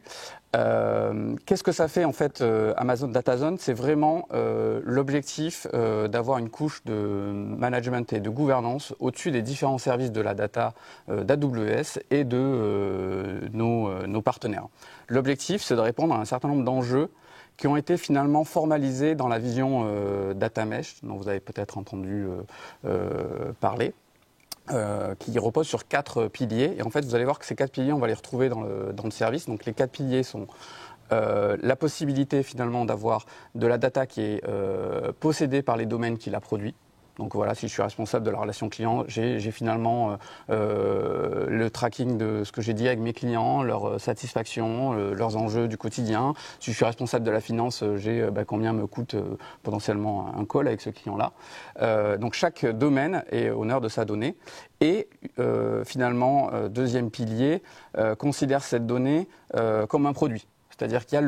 Qu'est-ce que ça fait en fait Amazon Data Zone? C'est vraiment l'objectif d'avoir une couche de management et de gouvernance au-dessus des différents services de la data d'AWS et de nos partenaires. L'objectif, c'est de répondre à un certain nombre d'enjeux qui ont été finalement formalisés dans la vision Data Mesh, dont vous avez peut-être entendu parler. Qui repose sur 4 piliers. Et en fait, vous allez voir que ces 4 piliers, on va les retrouver dans le service. Donc les 4 piliers sont la possibilité finalement d'avoir de la data qui est possédée par les domaines qui la produit. Donc voilà, si je suis responsable de la relation client, j'ai finalement le tracking de ce que j'ai dit avec mes clients, leur satisfaction, leurs enjeux du quotidien. Si je suis responsable de la finance, j'ai combien me coûte potentiellement un call avec ce client-là. Donc chaque domaine est honneur de sa donnée. Et finalement, deuxième pilier, considère cette donnée comme un produit. C'est-à-dire qu'il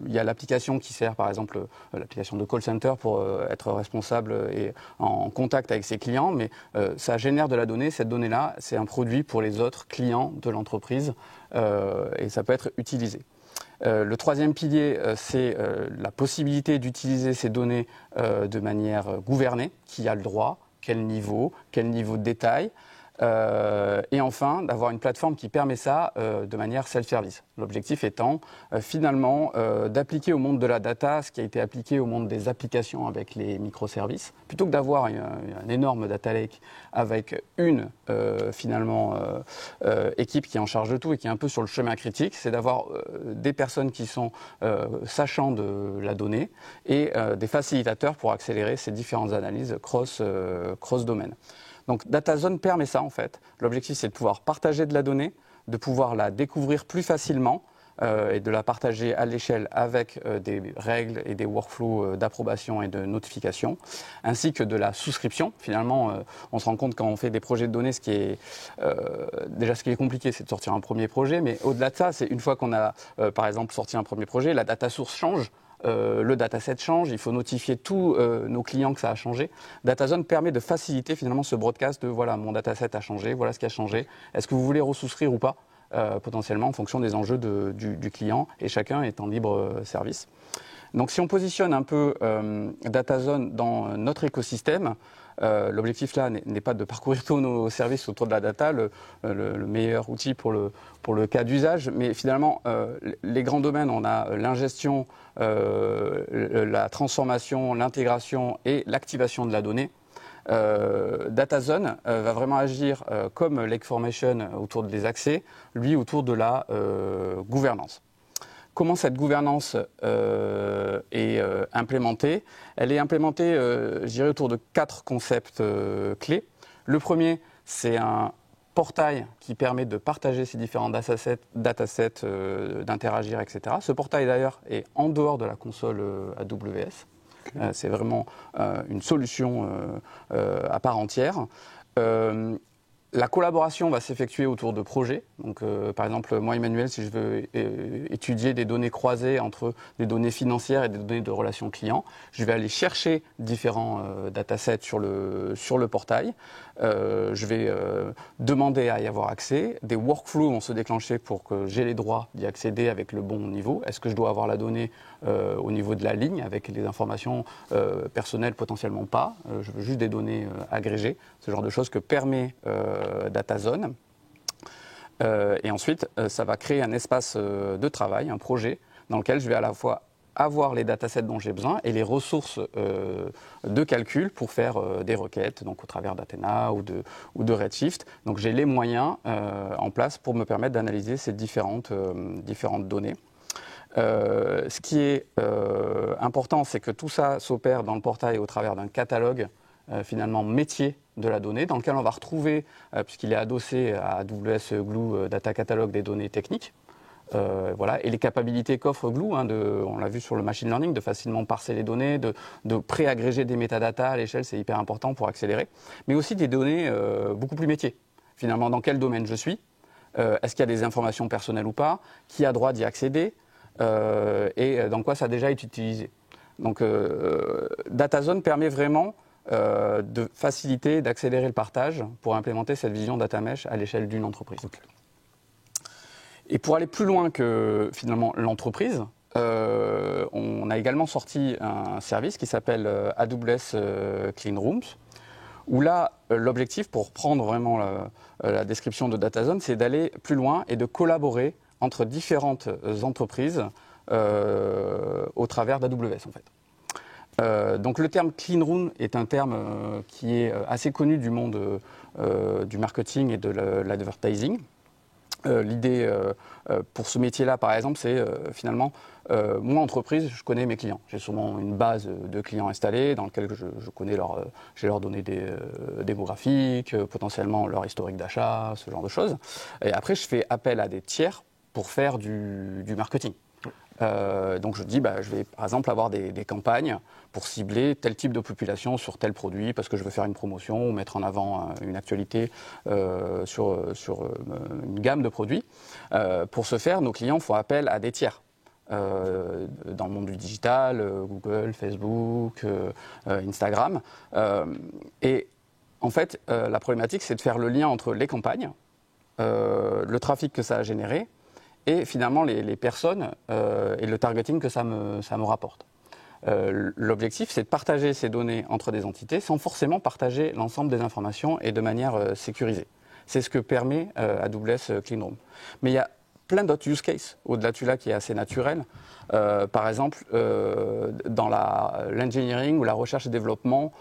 y a l'application qui sert, par exemple, l'application de call center pour être responsable et en contact avec ses clients, mais ça génère de la donnée. Cette donnée-là, c'est un produit pour les autres clients de l'entreprise et ça peut être utilisé. Le troisième pilier, c'est la possibilité d'utiliser ces données de manière gouvernée. Qui a le droit, quel niveau de détail. Et enfin, d'avoir une plateforme qui permet ça de manière self-service. L'objectif étant finalement d'appliquer au monde de la data ce qui a été appliqué au monde des applications avec les microservices. Plutôt que d'avoir un énorme data lake avec une équipe qui est en charge de tout et qui est un peu sur le chemin critique, c'est d'avoir des personnes qui sont sachant de la donnée et des facilitateurs pour accélérer ces différentes analyses cross-domaine. Donc DataZone permet ça en fait. L'objectif c'est de pouvoir partager de la donnée, de pouvoir la découvrir plus facilement et de la partager à l'échelle avec des règles et des workflows d'approbation et de notification, ainsi que de la souscription. Finalement, on se rend compte quand on fait des projets de données, ce qui est compliqué, c'est de sortir un premier projet, mais au-delà de ça, c'est une fois qu'on a par exemple sorti un premier projet, la data source change. Le dataset change, il faut notifier tous nos clients que ça a changé. DataZone permet de faciliter finalement ce broadcast de voilà, mon dataset a changé, voilà ce qui a changé. Est-ce que vous voulez ressouscrire ou pas potentiellement en fonction des enjeux du client et chacun est en libre service. Donc si on positionne un peu DataZone dans notre écosystème, l'objectif là n'est pas de parcourir tous nos services autour de la data, le meilleur outil pour le cas d'usage, mais finalement les grands domaines, on a l'ingestion, la transformation, l'intégration et l'activation de la donnée. DataZone va vraiment agir comme Lake-Formation autour des accès, lui autour de la gouvernance. Comment cette gouvernance est implémentée? Elle est implémentée, je dirais, autour de 4 concepts clés. Le premier, c'est un portail qui permet de partager ces différents datasets, d'interagir, etc. Ce portail, d'ailleurs, est en dehors de la console AWS. C'est vraiment une solution à part entière. La collaboration va s'effectuer autour de projets. Donc, par exemple, moi, Emmanuel, si je veux étudier des données croisées entre des données financières et des données de relations clients, je vais aller chercher différents datasets sur le portail. Je vais demander à y avoir accès. Des workflows vont se déclencher pour que j'ai les droits d'y accéder avec le bon niveau. Est-ce que je dois avoir la donnée au niveau de la ligne avec les informations personnelles potentiellement pas. Je veux juste des données agrégées. Ce genre de choses que permet DataZone. Et ensuite, ça va créer un espace de travail, un projet, dans lequel je vais à la fois avoir les datasets dont j'ai besoin et les ressources de calcul pour faire des requêtes, donc au travers d'Athena ou de Redshift. Donc j'ai les moyens en place pour me permettre d'analyser ces différentes données. Ce qui est important, c'est que tout ça s'opère dans le portail au travers d'un catalogue finalement métier de la donnée, dans lequel on va retrouver, puisqu'il est adossé à AWS Glue Data Catalog des données techniques, voilà, et les capacités qu'offre Glue, on l'a vu sur le machine learning, de facilement parser les données, de pré-agréger des métadatas à l'échelle, c'est hyper important pour accélérer, mais aussi des données beaucoup plus métiers. Finalement, dans quel domaine je suis, est-ce qu'il y a des informations personnelles ou pas, qui a droit d'y accéder, et dans quoi ça a déjà été utilisé. Donc DataZone permet vraiment de faciliter, d'accélérer le partage pour implémenter cette vision data mesh à l'échelle d'une entreprise. Okay. Et pour aller plus loin que finalement l'entreprise, on a également sorti un service qui s'appelle AWS Clean Rooms, où là, l'objectif, pour reprendre vraiment la description de DataZone, c'est d'aller plus loin et de collaborer entre différentes entreprises au travers d'AWS en fait. Donc le terme clean room est un terme qui est assez connu du monde du marketing et de l'advertising. L'idée pour ce métier-là, par exemple, c'est finalement, moi, entreprise, je connais mes clients. J'ai souvent une base de clients installés dans laquelle je connais j'ai leurs données démographiques, potentiellement leur historique d'achat, ce genre de choses. Et après, je fais appel à des tiers pour faire du marketing. Donc je dis, je vais par exemple avoir des campagnes pour cibler tel type de population sur tel produit parce que je veux faire une promotion ou mettre en avant une actualité sur une gamme de produits. Pour ce faire, nos clients font appel à des tiers. Dans le monde du digital, Google, Facebook, Instagram. Et en fait, la problématique, c'est de faire le lien entre les campagnes, le trafic que ça a généré, et finalement les personnes et le targeting que ça me rapporte. L'objectif, c'est de partager ces données entre des entités sans forcément partager l'ensemble des informations et de manière sécurisée. C'est ce que permet AWS Clean Room. Mais il y a plein d'autres use cases au-delà de celui-là qui est assez naturel. Par exemple, dans l'engineering ou la recherche et développement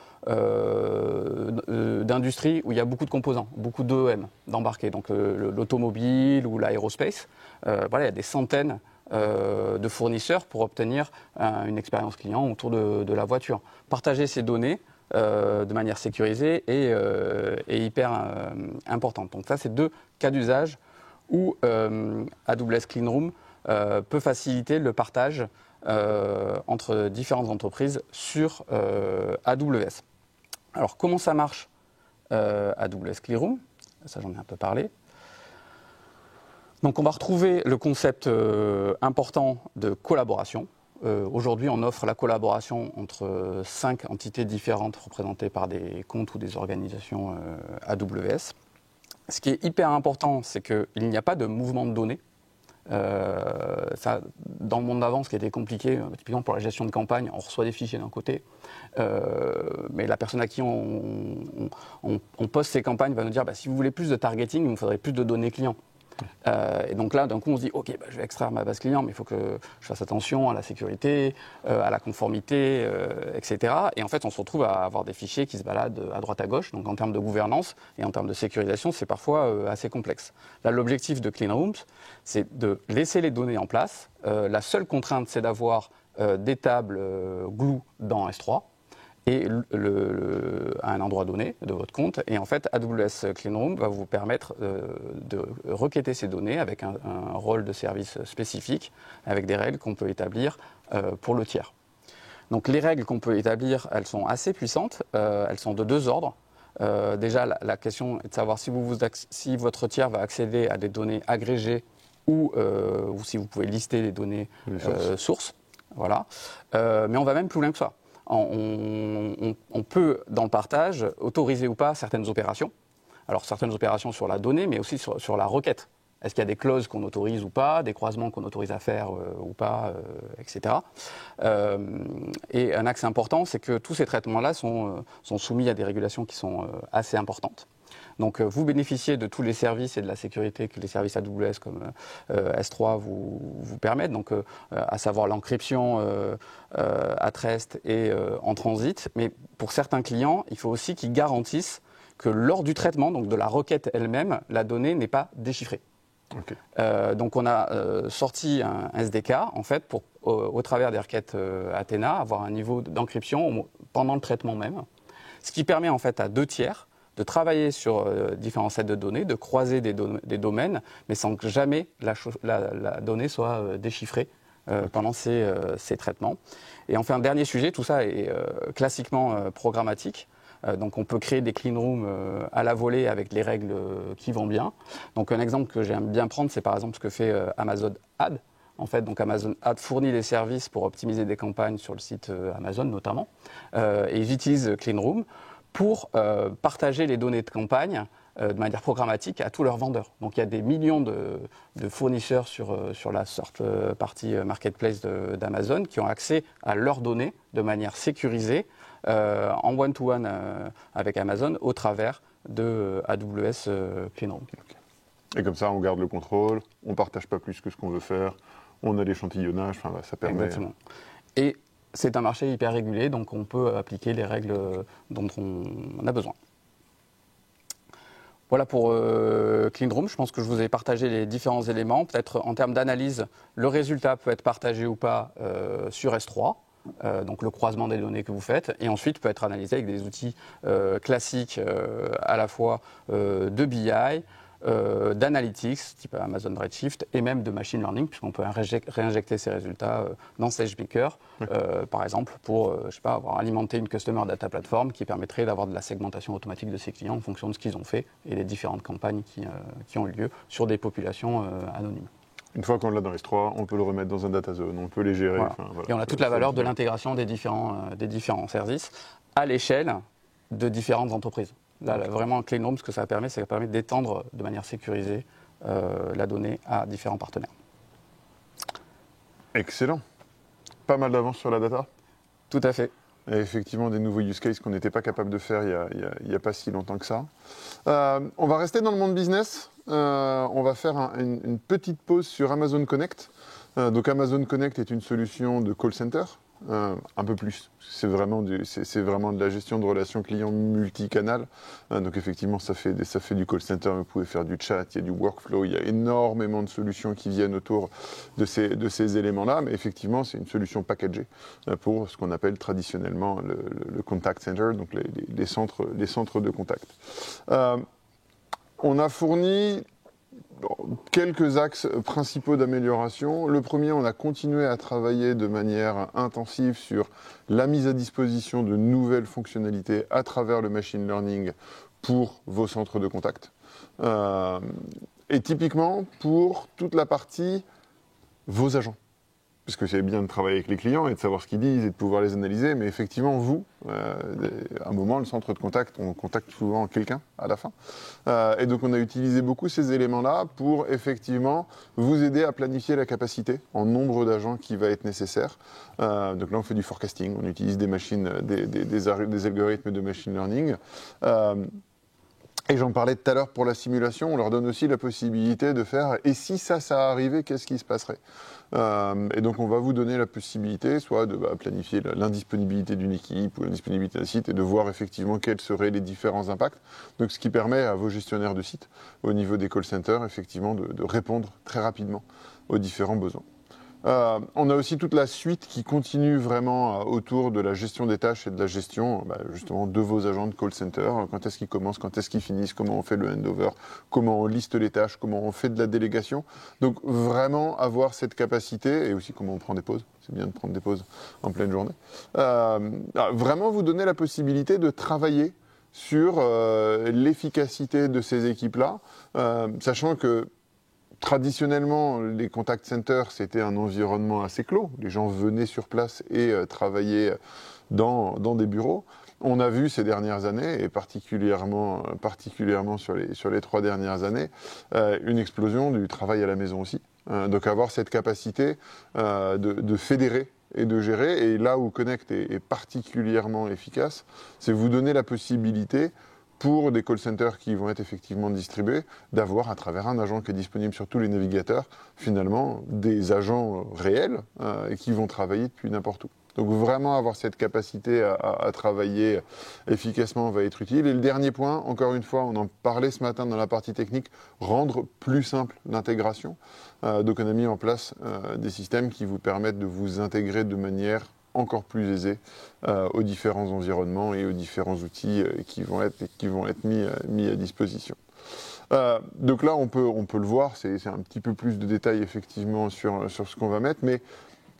d'industrie où il y a beaucoup de composants, beaucoup d'OEM d'embarquer, donc l'automobile ou l'aérospace. Voilà, il y a des centaines de fournisseurs pour obtenir une expérience client autour de la voiture. Partager ces données de manière sécurisée est hyper importante. Donc ça, c'est deux cas d'usage où AWS Clean Room peut faciliter le partage entre différentes entreprises sur AWS. Alors, comment ça marche AWS Clean Room? Ça, j'en ai un peu parlé. Donc, on va retrouver le concept important de collaboration. Aujourd'hui, on offre la collaboration entre 5 entités différentes représentées par des comptes ou des organisations AWS. Ce qui est hyper important, c'est qu'il n'y a pas de mouvement de données. Ça, dans le monde d'avant, ce qui était compliqué, typiquement pour la gestion de campagne, on reçoit des fichiers d'un côté, mais la personne à qui on poste ces campagnes va nous dire si vous voulez plus de targeting, il me faudrait plus de données clients. Et donc là, d'un coup, on se dit ok, je vais extraire ma base client, mais il faut que je fasse attention à la sécurité, à la conformité, etc. Et en fait, on se retrouve à avoir des fichiers qui se baladent à droite à gauche. Donc en termes de gouvernance et en termes de sécurisation, c'est parfois assez complexe. Là, l'objectif de Clean Rooms, c'est de laisser les données en place. La seule contrainte, c'est d'avoir des tables glue dans S3. Et à un endroit donné de votre compte. Et en fait, AWS Clean Room va vous permettre de requêter ces données avec un rôle de service spécifique, avec des règles qu'on peut établir pour le tiers. Donc les règles qu'on peut établir, elles sont assez puissantes, elles sont de 2 ordres. Déjà, la question est de savoir si votre tiers va accéder à des données agrégées ou si vous pouvez lister les données sources. Voilà. Mais on va même plus loin que ça. On peut, dans le partage, autoriser ou pas certaines opérations. Alors, certaines opérations sur la donnée, mais aussi sur la requête. Est-ce qu'il y a des clauses qu'on autorise ou pas, des croisements qu'on autorise à faire ou pas, etc. Et un axe important, c'est que tous ces traitements-là sont soumis à des régulations qui sont assez importantes. Donc, vous bénéficiez de tous les services et de la sécurité que les services AWS comme S3 vous permettent, donc, à savoir l'encryption at rest et en transit. Mais pour certains clients, il faut aussi qu'ils garantissent que lors du traitement, donc de la requête elle-même, la donnée n'est pas déchiffrée. Okay. Donc, on a sorti un SDK, en fait, pour, au travers des requêtes Athena, avoir un niveau d'encryption pendant le traitement même, ce qui permet en fait à 2 tiers de travailler sur différents sets de données, de croiser des domaines, mais sans que jamais la donnée soit déchiffrée pendant ces traitements. Et enfin, un dernier sujet, tout ça est classiquement programmatique. Donc on peut créer des clean rooms à la volée avec les règles qui vont bien. Donc un exemple que j'aime bien prendre, c'est par exemple ce que fait Amazon Ads, En fait, donc Amazon Ads fournit des services pour optimiser des campagnes sur le site Amazon notamment. Et ils utilisent Cleanroom pour partager les données de campagne de manière programmatique à tous leurs vendeurs. Donc il y a des millions de fournisseurs sur la sorte partie marketplace d'Amazon qui ont accès à leurs données de manière sécurisée en one-to-one avec Amazon au travers de AWS Cleanroom. Okay. Et comme ça, on garde le contrôle, on ne partage pas plus que ce qu'on veut faire, on a l'échantillonnage, enfin, ça permet... Exactement. Et c'est un marché hyper régulé, donc on peut appliquer les règles dont on a besoin. Voilà pour Cleanroom. Je pense que je vous ai partagé les différents éléments. Peut-être en termes d'analyse, le résultat peut être partagé ou pas sur S3, donc le croisement des données que vous faites, et ensuite peut être analysé avec des outils classiques à la fois de BI, d'analytics, type Amazon Redshift, et même de machine learning, puisqu'on peut réinjecter ces résultats dans SageMaker, par exemple, pour avoir alimenté une Customer Data Platform qui permettrait d'avoir de la segmentation automatique de ses clients en fonction de ce qu'ils ont fait et des différentes campagnes qui ont eu lieu sur des populations anonymes. Une fois qu'on l'a dans S3, on peut le remettre dans un data zone, on peut les gérer. Voilà. Et on a toute la valeur de l'intégration des différents services à l'échelle de différentes entreprises. Là, vraiment, Cleanroom, ce que ça permet, c'est que ça permet d'étendre de manière sécurisée la donnée à différents partenaires. Excellent. Pas mal d'avance sur la data. Tout à fait. Et effectivement, des nouveaux use cases qu'on n'était pas capable de faire il n'y a pas si longtemps que ça. On va rester dans le monde business. On va faire une petite pause sur Amazon Connect. Donc Amazon Connect est une solution de call center. Un peu plus. C'est vraiment de la gestion de relations clients multicanal. Donc effectivement, ça fait du call center, vous pouvez faire du chat, il y a du workflow, il y a énormément de solutions qui viennent autour de ces éléments-là. Mais effectivement, c'est une solution packagée pour ce qu'on appelle traditionnellement le contact center, donc les centres de contact. On a fourni quelques axes principaux d'amélioration. Le premier, on a continué à travailler de manière intensive sur la mise à disposition de nouvelles fonctionnalités à travers le machine learning pour vos centres de contact. Et typiquement, pour toute la partie vos agents. Parce que c'est bien de travailler avec les clients et de savoir ce qu'ils disent et de pouvoir les analyser, mais effectivement, vous, à un moment, le centre de contact, on contacte souvent quelqu'un à la fin. Et donc, on a utilisé beaucoup ces éléments-là pour effectivement vous aider à planifier la capacité en nombre d'agents qui va être nécessaire. Donc là, on fait du forecasting, on utilise des machines, des algorithmes de machine learning. Et j'en parlais tout à l'heure pour la simulation, on leur donne aussi la possibilité de faire « et si ça arrivait, qu'est-ce qui se passerait ?» Et donc on va vous donner la possibilité soit de planifier l'indisponibilité d'une équipe ou l'indisponibilité d'un site et de voir effectivement quels seraient les différents impacts. Donc ce qui permet à vos gestionnaires de sites, au niveau des call centers, effectivement de répondre très rapidement aux différents besoins. On a aussi toute la suite qui continue vraiment autour de la gestion des tâches et de la gestion justement de vos agents de call center. Quand est-ce qu'ils commencent, quand est-ce qu'ils finissent, comment on fait le handover, comment on liste les tâches, comment on fait de la délégation. Donc vraiment avoir cette capacité et aussi comment on prend des pauses. C'est bien de prendre des pauses en pleine journée. Vraiment vous donner la possibilité de travailler sur l'efficacité de ces équipes-là, sachant que traditionnellement, les contact centers, c'était un environnement assez clos. Les gens venaient sur place et travaillaient dans des bureaux. On a vu ces dernières années, et particulièrement sur les 3 dernières années, une explosion du travail à la maison aussi. Donc avoir cette capacité de fédérer et de gérer. Et là où Connect est particulièrement efficace, c'est vous donner la possibilité pour des call centers qui vont être effectivement distribués, d'avoir à travers un agent qui est disponible sur tous les navigateurs, finalement, des agents réels et qui vont travailler depuis n'importe où. Donc vraiment avoir cette capacité à travailler efficacement va être utile. Et le dernier point, encore une fois, on en parlait ce matin dans la partie technique, rendre plus simple l'intégration. Donc on a mis en place des systèmes qui vous permettent de vous intégrer de manière encore plus aisée aux différents environnements et aux différents outils qui vont être mis à disposition. Donc là, on peut le voir, c'est un petit peu plus de détails effectivement sur ce qu'on va mettre, mais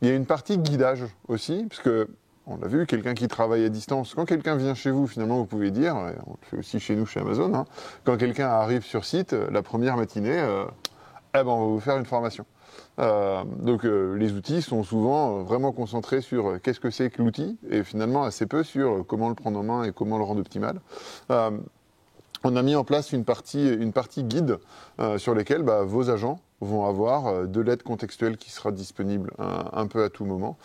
il y a une partie guidage aussi, parce que on l'a vu, quelqu'un qui travaille à distance, quand quelqu'un vient chez vous, finalement, vous pouvez dire, et on le fait aussi chez nous, chez Amazon, quand quelqu'un arrive sur site, la première matinée, Eh ben, on va vous faire une formation. Donc les outils sont souvent vraiment concentrés sur qu'est-ce que c'est que l'outil et finalement assez peu sur comment le prendre en main et comment le rendre optimal. On a mis en place une partie guide sur lesquelles vos agents vont avoir de l'aide contextuelle qui sera disponible un peu à tout moment.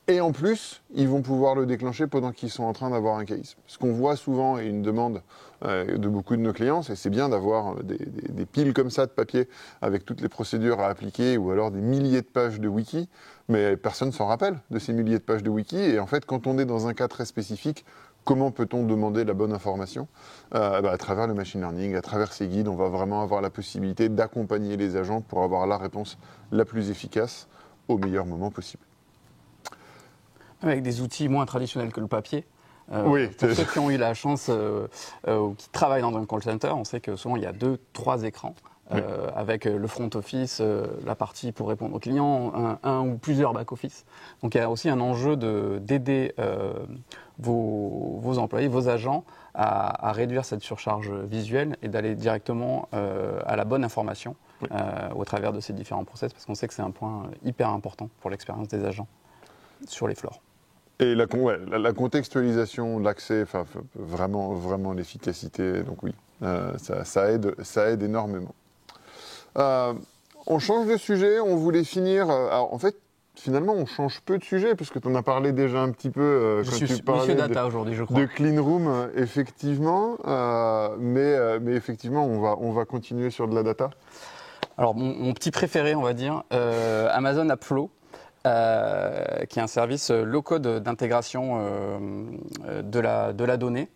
Et en plus, ils vont pouvoir le déclencher pendant qu'ils sont en train d'avoir un case. Ce qu'on voit souvent et une demande de beaucoup de nos clients, c'est bien d'avoir des piles comme ça de papier avec toutes les procédures à appliquer ou alors des milliers de pages de wiki, mais personne ne s'en rappelle de ces milliers de pages de wiki. Et en fait, quand on est dans un cas très spécifique, comment peut-on demander la bonne information à travers le machine learning, à travers ces guides, on va vraiment avoir la possibilité d'accompagner les agents pour avoir la réponse la plus efficace au meilleur moment possible. Avec des outils moins traditionnels que le papier. Oui, pour ceux qui ont eu la chance ou qui travaillent dans un call center, on sait que souvent il y a 2-3 écrans. Avec le front office, la partie pour répondre aux clients, un ou plusieurs back-office. Donc il y a aussi un enjeu d'aider vos employés, vos agents à réduire cette surcharge visuelle et d'aller directement à la bonne information au travers de ces différents process, parce qu'on sait que c'est un point hyper important pour l'expérience des agents sur les floors. Et la contextualisation, l'accès, vraiment l'efficacité, donc oui, ça aide énormément. On change de sujet, on voulait finir. Alors en fait, finalement, on change peu de sujet, puisque tu en as parlé déjà un petit peu quand tu parlais Monsieur Data aujourd'hui, je crois. De Clean Room, effectivement. Mais effectivement, on va continuer sur de la data. Alors, mon petit préféré, on va dire, Amazon AppFlow. Qui est un service low-code d'intégration de la donnée.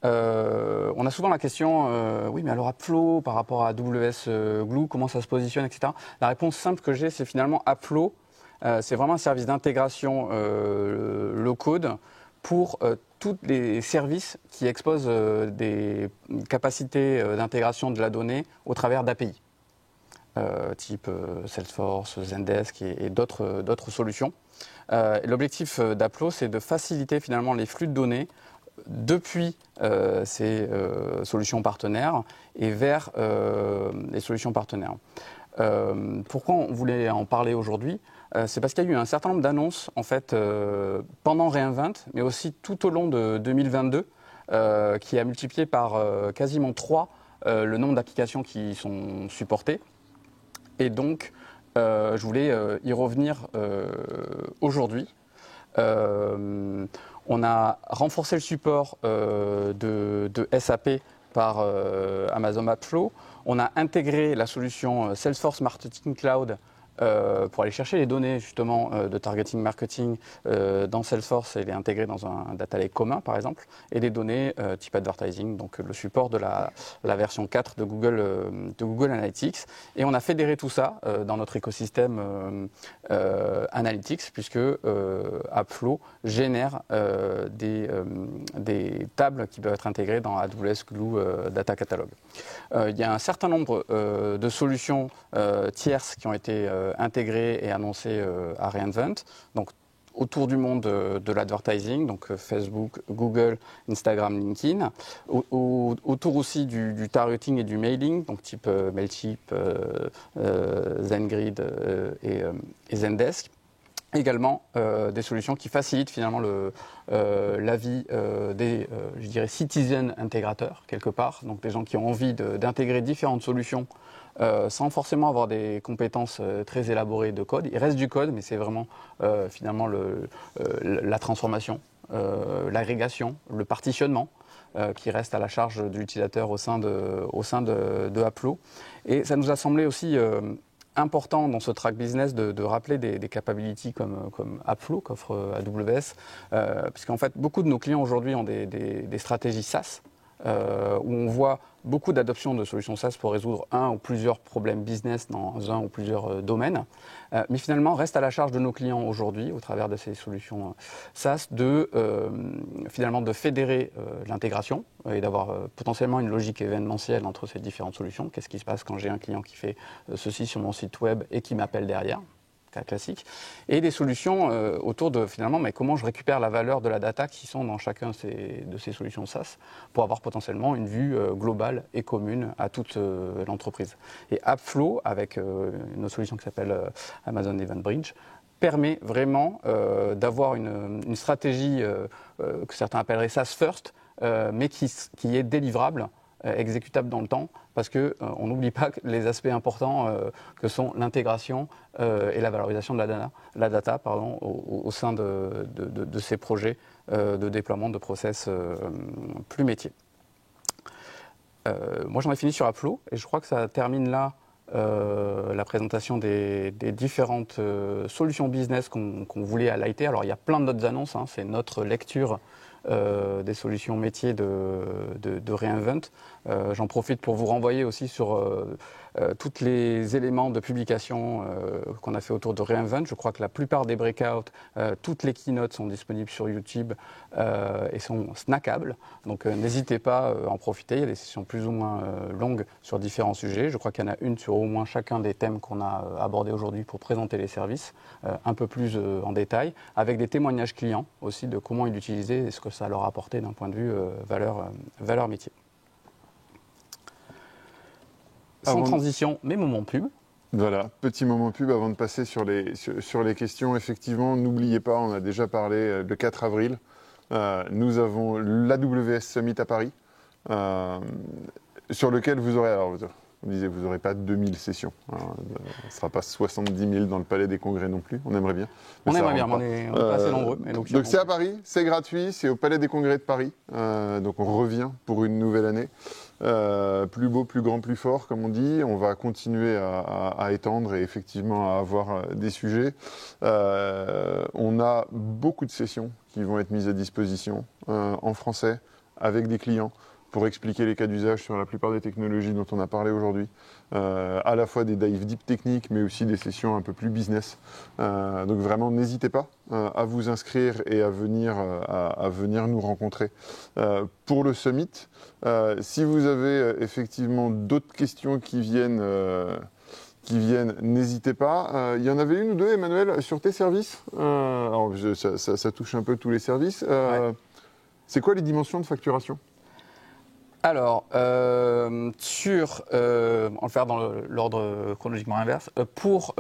On a souvent la question, oui, mais alors AppFlow par rapport à AWS Glue, comment ça se positionne, etc. La réponse simple que j'ai, c'est finalement AppFlow, c'est vraiment un service d'intégration low-code pour tous les services qui exposent des capacités d'intégration de la donnée au travers d'API. Type Salesforce, Zendesk et d'autres solutions. L'objectif d'Appflow, c'est de faciliter finalement les flux de données depuis ces solutions partenaires et vers les solutions partenaires. Pourquoi on voulait en parler aujourd'hui ? C'est parce qu'il y a eu un certain nombre d'annonces en fait, pendant Reinvent, mais aussi tout au long de 2022, qui a multiplié par quasiment 3 le nombre d'applications qui sont supportées. Et donc, je voulais y revenir aujourd'hui. On a renforcé le support de SAP par Amazon AppFlow. On a intégré la solution Salesforce Marketing Cloud pour aller chercher les données justement de targeting marketing dans Salesforce et les intégrer dans un data lake commun par exemple, et des données type advertising, donc le support de la version 4 de Google Analytics. Et on a fédéré tout ça dans notre écosystème Analytics, puisque AppFlow génère des tables qui peuvent être intégrées dans AWS Glue Data Catalog. Il y a un certain nombre de solutions tierces qui ont été intégrées et annoncées à Reinvent, donc autour du monde de l'advertising, donc Facebook, Google, Instagram, LinkedIn, autour aussi du targeting et du mailing, donc type Mailchimp, Zengrid et Zendesk. Également des solutions qui facilitent finalement la vie des, je dirais, citizen intégrateurs quelque part, donc des gens qui ont envie d'intégrer différentes solutions sans forcément avoir des compétences très élaborées de code. Il reste du code, mais c'est vraiment finalement la transformation, l'agrégation, le partitionnement qui reste à la charge de l'utilisateur au sein de Appflow. Et ça nous a semblé aussi important dans ce track business de rappeler des capabilities comme AppFlow qu'offre AWS, puisqu'en fait beaucoup de nos clients aujourd'hui ont des stratégies SaaS, où on voit beaucoup d'adoption de solutions SaaS pour résoudre un ou plusieurs problèmes business dans un ou plusieurs domaines, mais finalement reste à la charge de nos clients aujourd'hui, au travers de ces solutions SaaS, finalement de fédérer l'intégration et d'avoir potentiellement une logique événementielle entre ces différentes solutions. Qu'est-ce qui se passe quand j'ai un client qui fait ceci sur mon site web et qui m'appelle derrière ? cas classique, et des solutions autour de finalement, mais comment je récupère la valeur de la data qui sont dans chacun de ces solutions SaaS pour avoir potentiellement une vue globale et commune à toute l'entreprise. Et AppFlow, avec une autre solution qui s'appelle Amazon Event Bridge, permet vraiment d'avoir une stratégie que certains appelleraient SaaS First, mais qui est délivrable, exécutable dans le temps, parce qu'on n'oublie pas les aspects importants que sont l'intégration et la valorisation de la data au sein de ces projets de déploiement de process plus métiers. Moi, j'en ai fini sur AppFlow, et je crois que ça termine là la présentation des différentes solutions business qu'on voulait highlighter. Alors, il y a plein d'autres annonces, hein, c'est notre lecture des solutions métiers de Reinvent. J'en profite pour vous renvoyer aussi sur tous les éléments de publication qu'on a fait autour de Reinvent. Je crois que la plupart des breakouts, toutes les keynotes sont disponibles sur YouTube et sont snackables. Donc n'hésitez pas à en profiter. Il y a des sessions plus ou moins longues sur différents sujets. Je crois qu'il y en a une sur au moins chacun des thèmes qu'on a abordés aujourd'hui pour présenter les services un peu plus en détail, avec des témoignages clients aussi de comment ils l'utilisaient et ce que ça leur a apporté d'un point de vue valeur métier. Sans transition, mais moment pub. Voilà, petit moment pub avant de passer sur les questions. Effectivement, n'oubliez pas, on a déjà parlé le 4 avril. Nous avons l'AWS Summit à Paris, sur lequel vous aurez, alors on disait, vous n'aurez pas 2000 sessions. Ce ne sera pas 70 000 dans le Palais des Congrès non plus. On aimerait bien. On aimerait bien, mais on n'est pas assez nombreux. Donc c'est à Paris, c'est gratuit, c'est au Palais des Congrès de Paris. Donc on revient pour une nouvelle année. Plus beau, plus grand, plus fort, comme on dit. On va continuer à étendre et effectivement à avoir des sujets. On a beaucoup de sessions qui vont être mises à disposition en français avec des clients pour expliquer les cas d'usage sur la plupart des technologies dont on a parlé aujourd'hui. À la fois des dive deep techniques, mais aussi des sessions un peu plus business. Donc vraiment, n'hésitez pas à vous inscrire et à venir nous rencontrer pour le Summit. Si vous avez effectivement d'autres questions qui viennent, n'hésitez pas. Il y en avait une ou deux, Emmanuel, sur tes services. Alors, ça touche un peu tous les services. Ouais. C'est quoi les dimensions de facturation ? Alors, on va le faire dans l'ordre chronologiquement inverse. Pour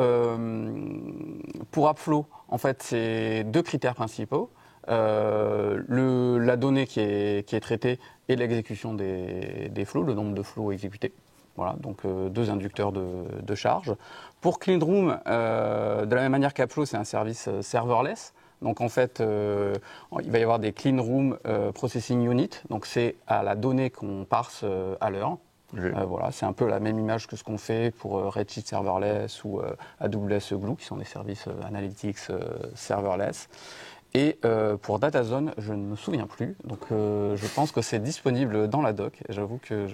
AppFlow, en fait, c'est deux critères principaux. La donnée qui est traitée et l'exécution des flows, le nombre de flows exécutés. Voilà, donc deux inducteurs de charge. Pour Cleanroom, de la même manière qu'AppFlow, c'est un service serverless. Donc en fait, il va y avoir des clean room processing unit. Donc c'est à la donnée qu'on parse à l'heure. Okay. Voilà, c'est un peu la même image que ce qu'on fait pour Redshift serverless ou AWS Glue, qui sont des services analytics serverless. Et pour DataZone, je ne me souviens plus. Donc je pense que c'est disponible dans la doc. J'avoue que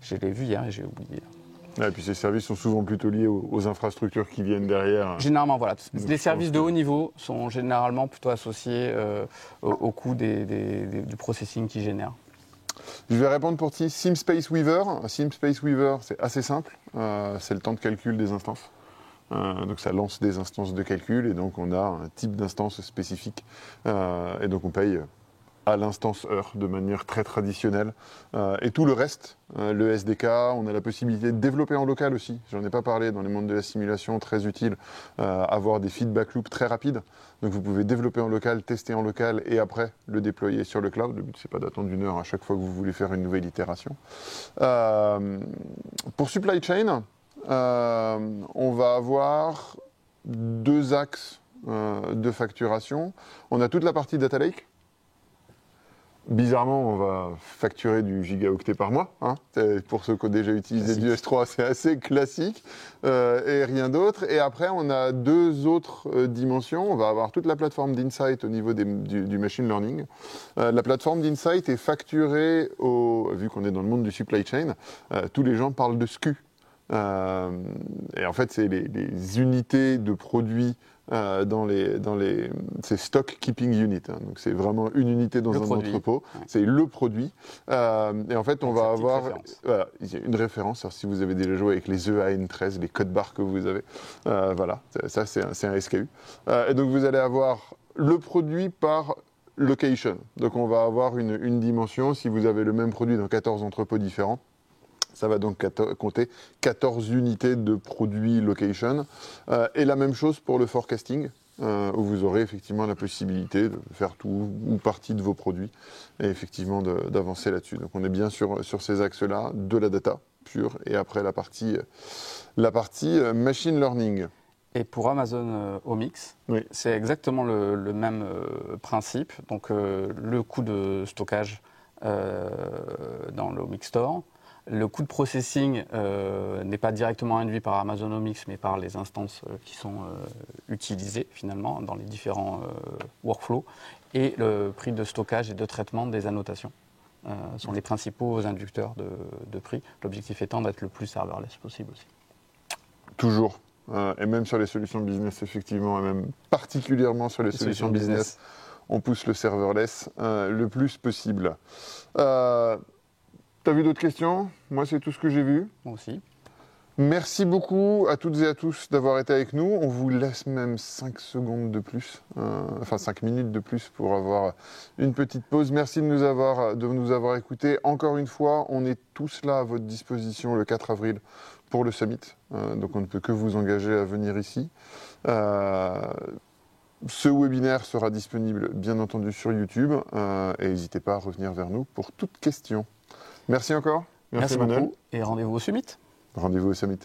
je l'ai vu hier et j'ai oublié. Et puis ces services sont souvent plutôt liés aux infrastructures qui viennent derrière. Généralement, voilà. Les services de haut niveau sont généralement plutôt associés au coût du processing qu'ils génèrent. Je vais répondre pour SimSpace Weaver. SimSpace Weaver, c'est assez simple. C'est le temps de calcul des instances. Donc ça lance des instances de calcul et donc on a un type d'instance spécifique. Et donc on paye à l'instance heure de manière très traditionnelle. Et tout le reste, le SDK, on a la possibilité de développer en local aussi. J'en ai pas parlé dans les mondes de la simulation, très utile, avoir des feedback loops très rapides. Donc vous pouvez développer en local, tester en local et après le déployer sur le cloud. Le but, c'est pas d'attendre une heure à chaque fois que vous voulez faire une nouvelle itération. Pour supply chain, on va avoir deux axes de facturation. On a toute la partie data lake. Bizarrement, on va facturer du gigaoctet par mois. Hein. Pour ceux qui ont déjà utilisé du S3, c'est assez classique et rien d'autre. Et après, on a deux autres dimensions. On va avoir toute la plateforme d'Insight au niveau du machine learning. La plateforme d'Insight est facturée, vu qu'on est dans le monde du supply chain, tous les gens parlent de SKU. Et en fait, c'est les unités de produits c'est stock keeping unit. Donc c'est vraiment une unité dans un entrepôt. Ouais. C'est le produit. Et en fait, on va avoir voilà, une référence. Alors, si vous avez déjà joué avec les EAN13, les codes barres que vous avez, voilà, ça c'est un SKU. Et donc vous allez avoir le produit par location. Donc on va avoir une dimension. Si vous avez le même produit dans 14 entrepôts différents, ça va donc compter 14 unités de produits location. Et la même chose pour le forecasting, où vous aurez effectivement la possibilité de faire tout ou partie de vos produits et effectivement d'avancer là-dessus. Donc on est bien sur ces axes-là, de la data pure et après la partie machine learning. Et pour Amazon Omix, oui, c'est exactement le même principe. Donc le coût de stockage dans le Omix Store. Le coût de processing n'est pas directement induit par Amazon Omix, mais par les instances qui sont utilisées finalement dans les différents workflows. Et le prix de stockage et de traitement des annotations sont les principaux inducteurs de prix. L'objectif étant d'être le plus serverless possible aussi. Toujours. Et même sur les solutions business, effectivement, et même particulièrement sur les solutions business, on pousse le serverless le plus possible. T'as vu d'autres questions? Moi, c'est tout ce que j'ai vu. Moi aussi. Merci beaucoup à toutes et à tous d'avoir été avec nous. On vous laisse même 5 secondes de plus, 5 minutes de plus pour avoir une petite pause. Merci de nous avoir écoutés. Encore une fois, on est tous là à votre disposition le 4 avril pour le Summit. Donc on ne peut que vous engager à venir ici. Ce webinaire sera disponible bien entendu sur YouTube et n'hésitez pas à revenir vers nous pour toute question. Merci encore. Merci beaucoup et rendez-vous au Summit. Rendez-vous au Summit.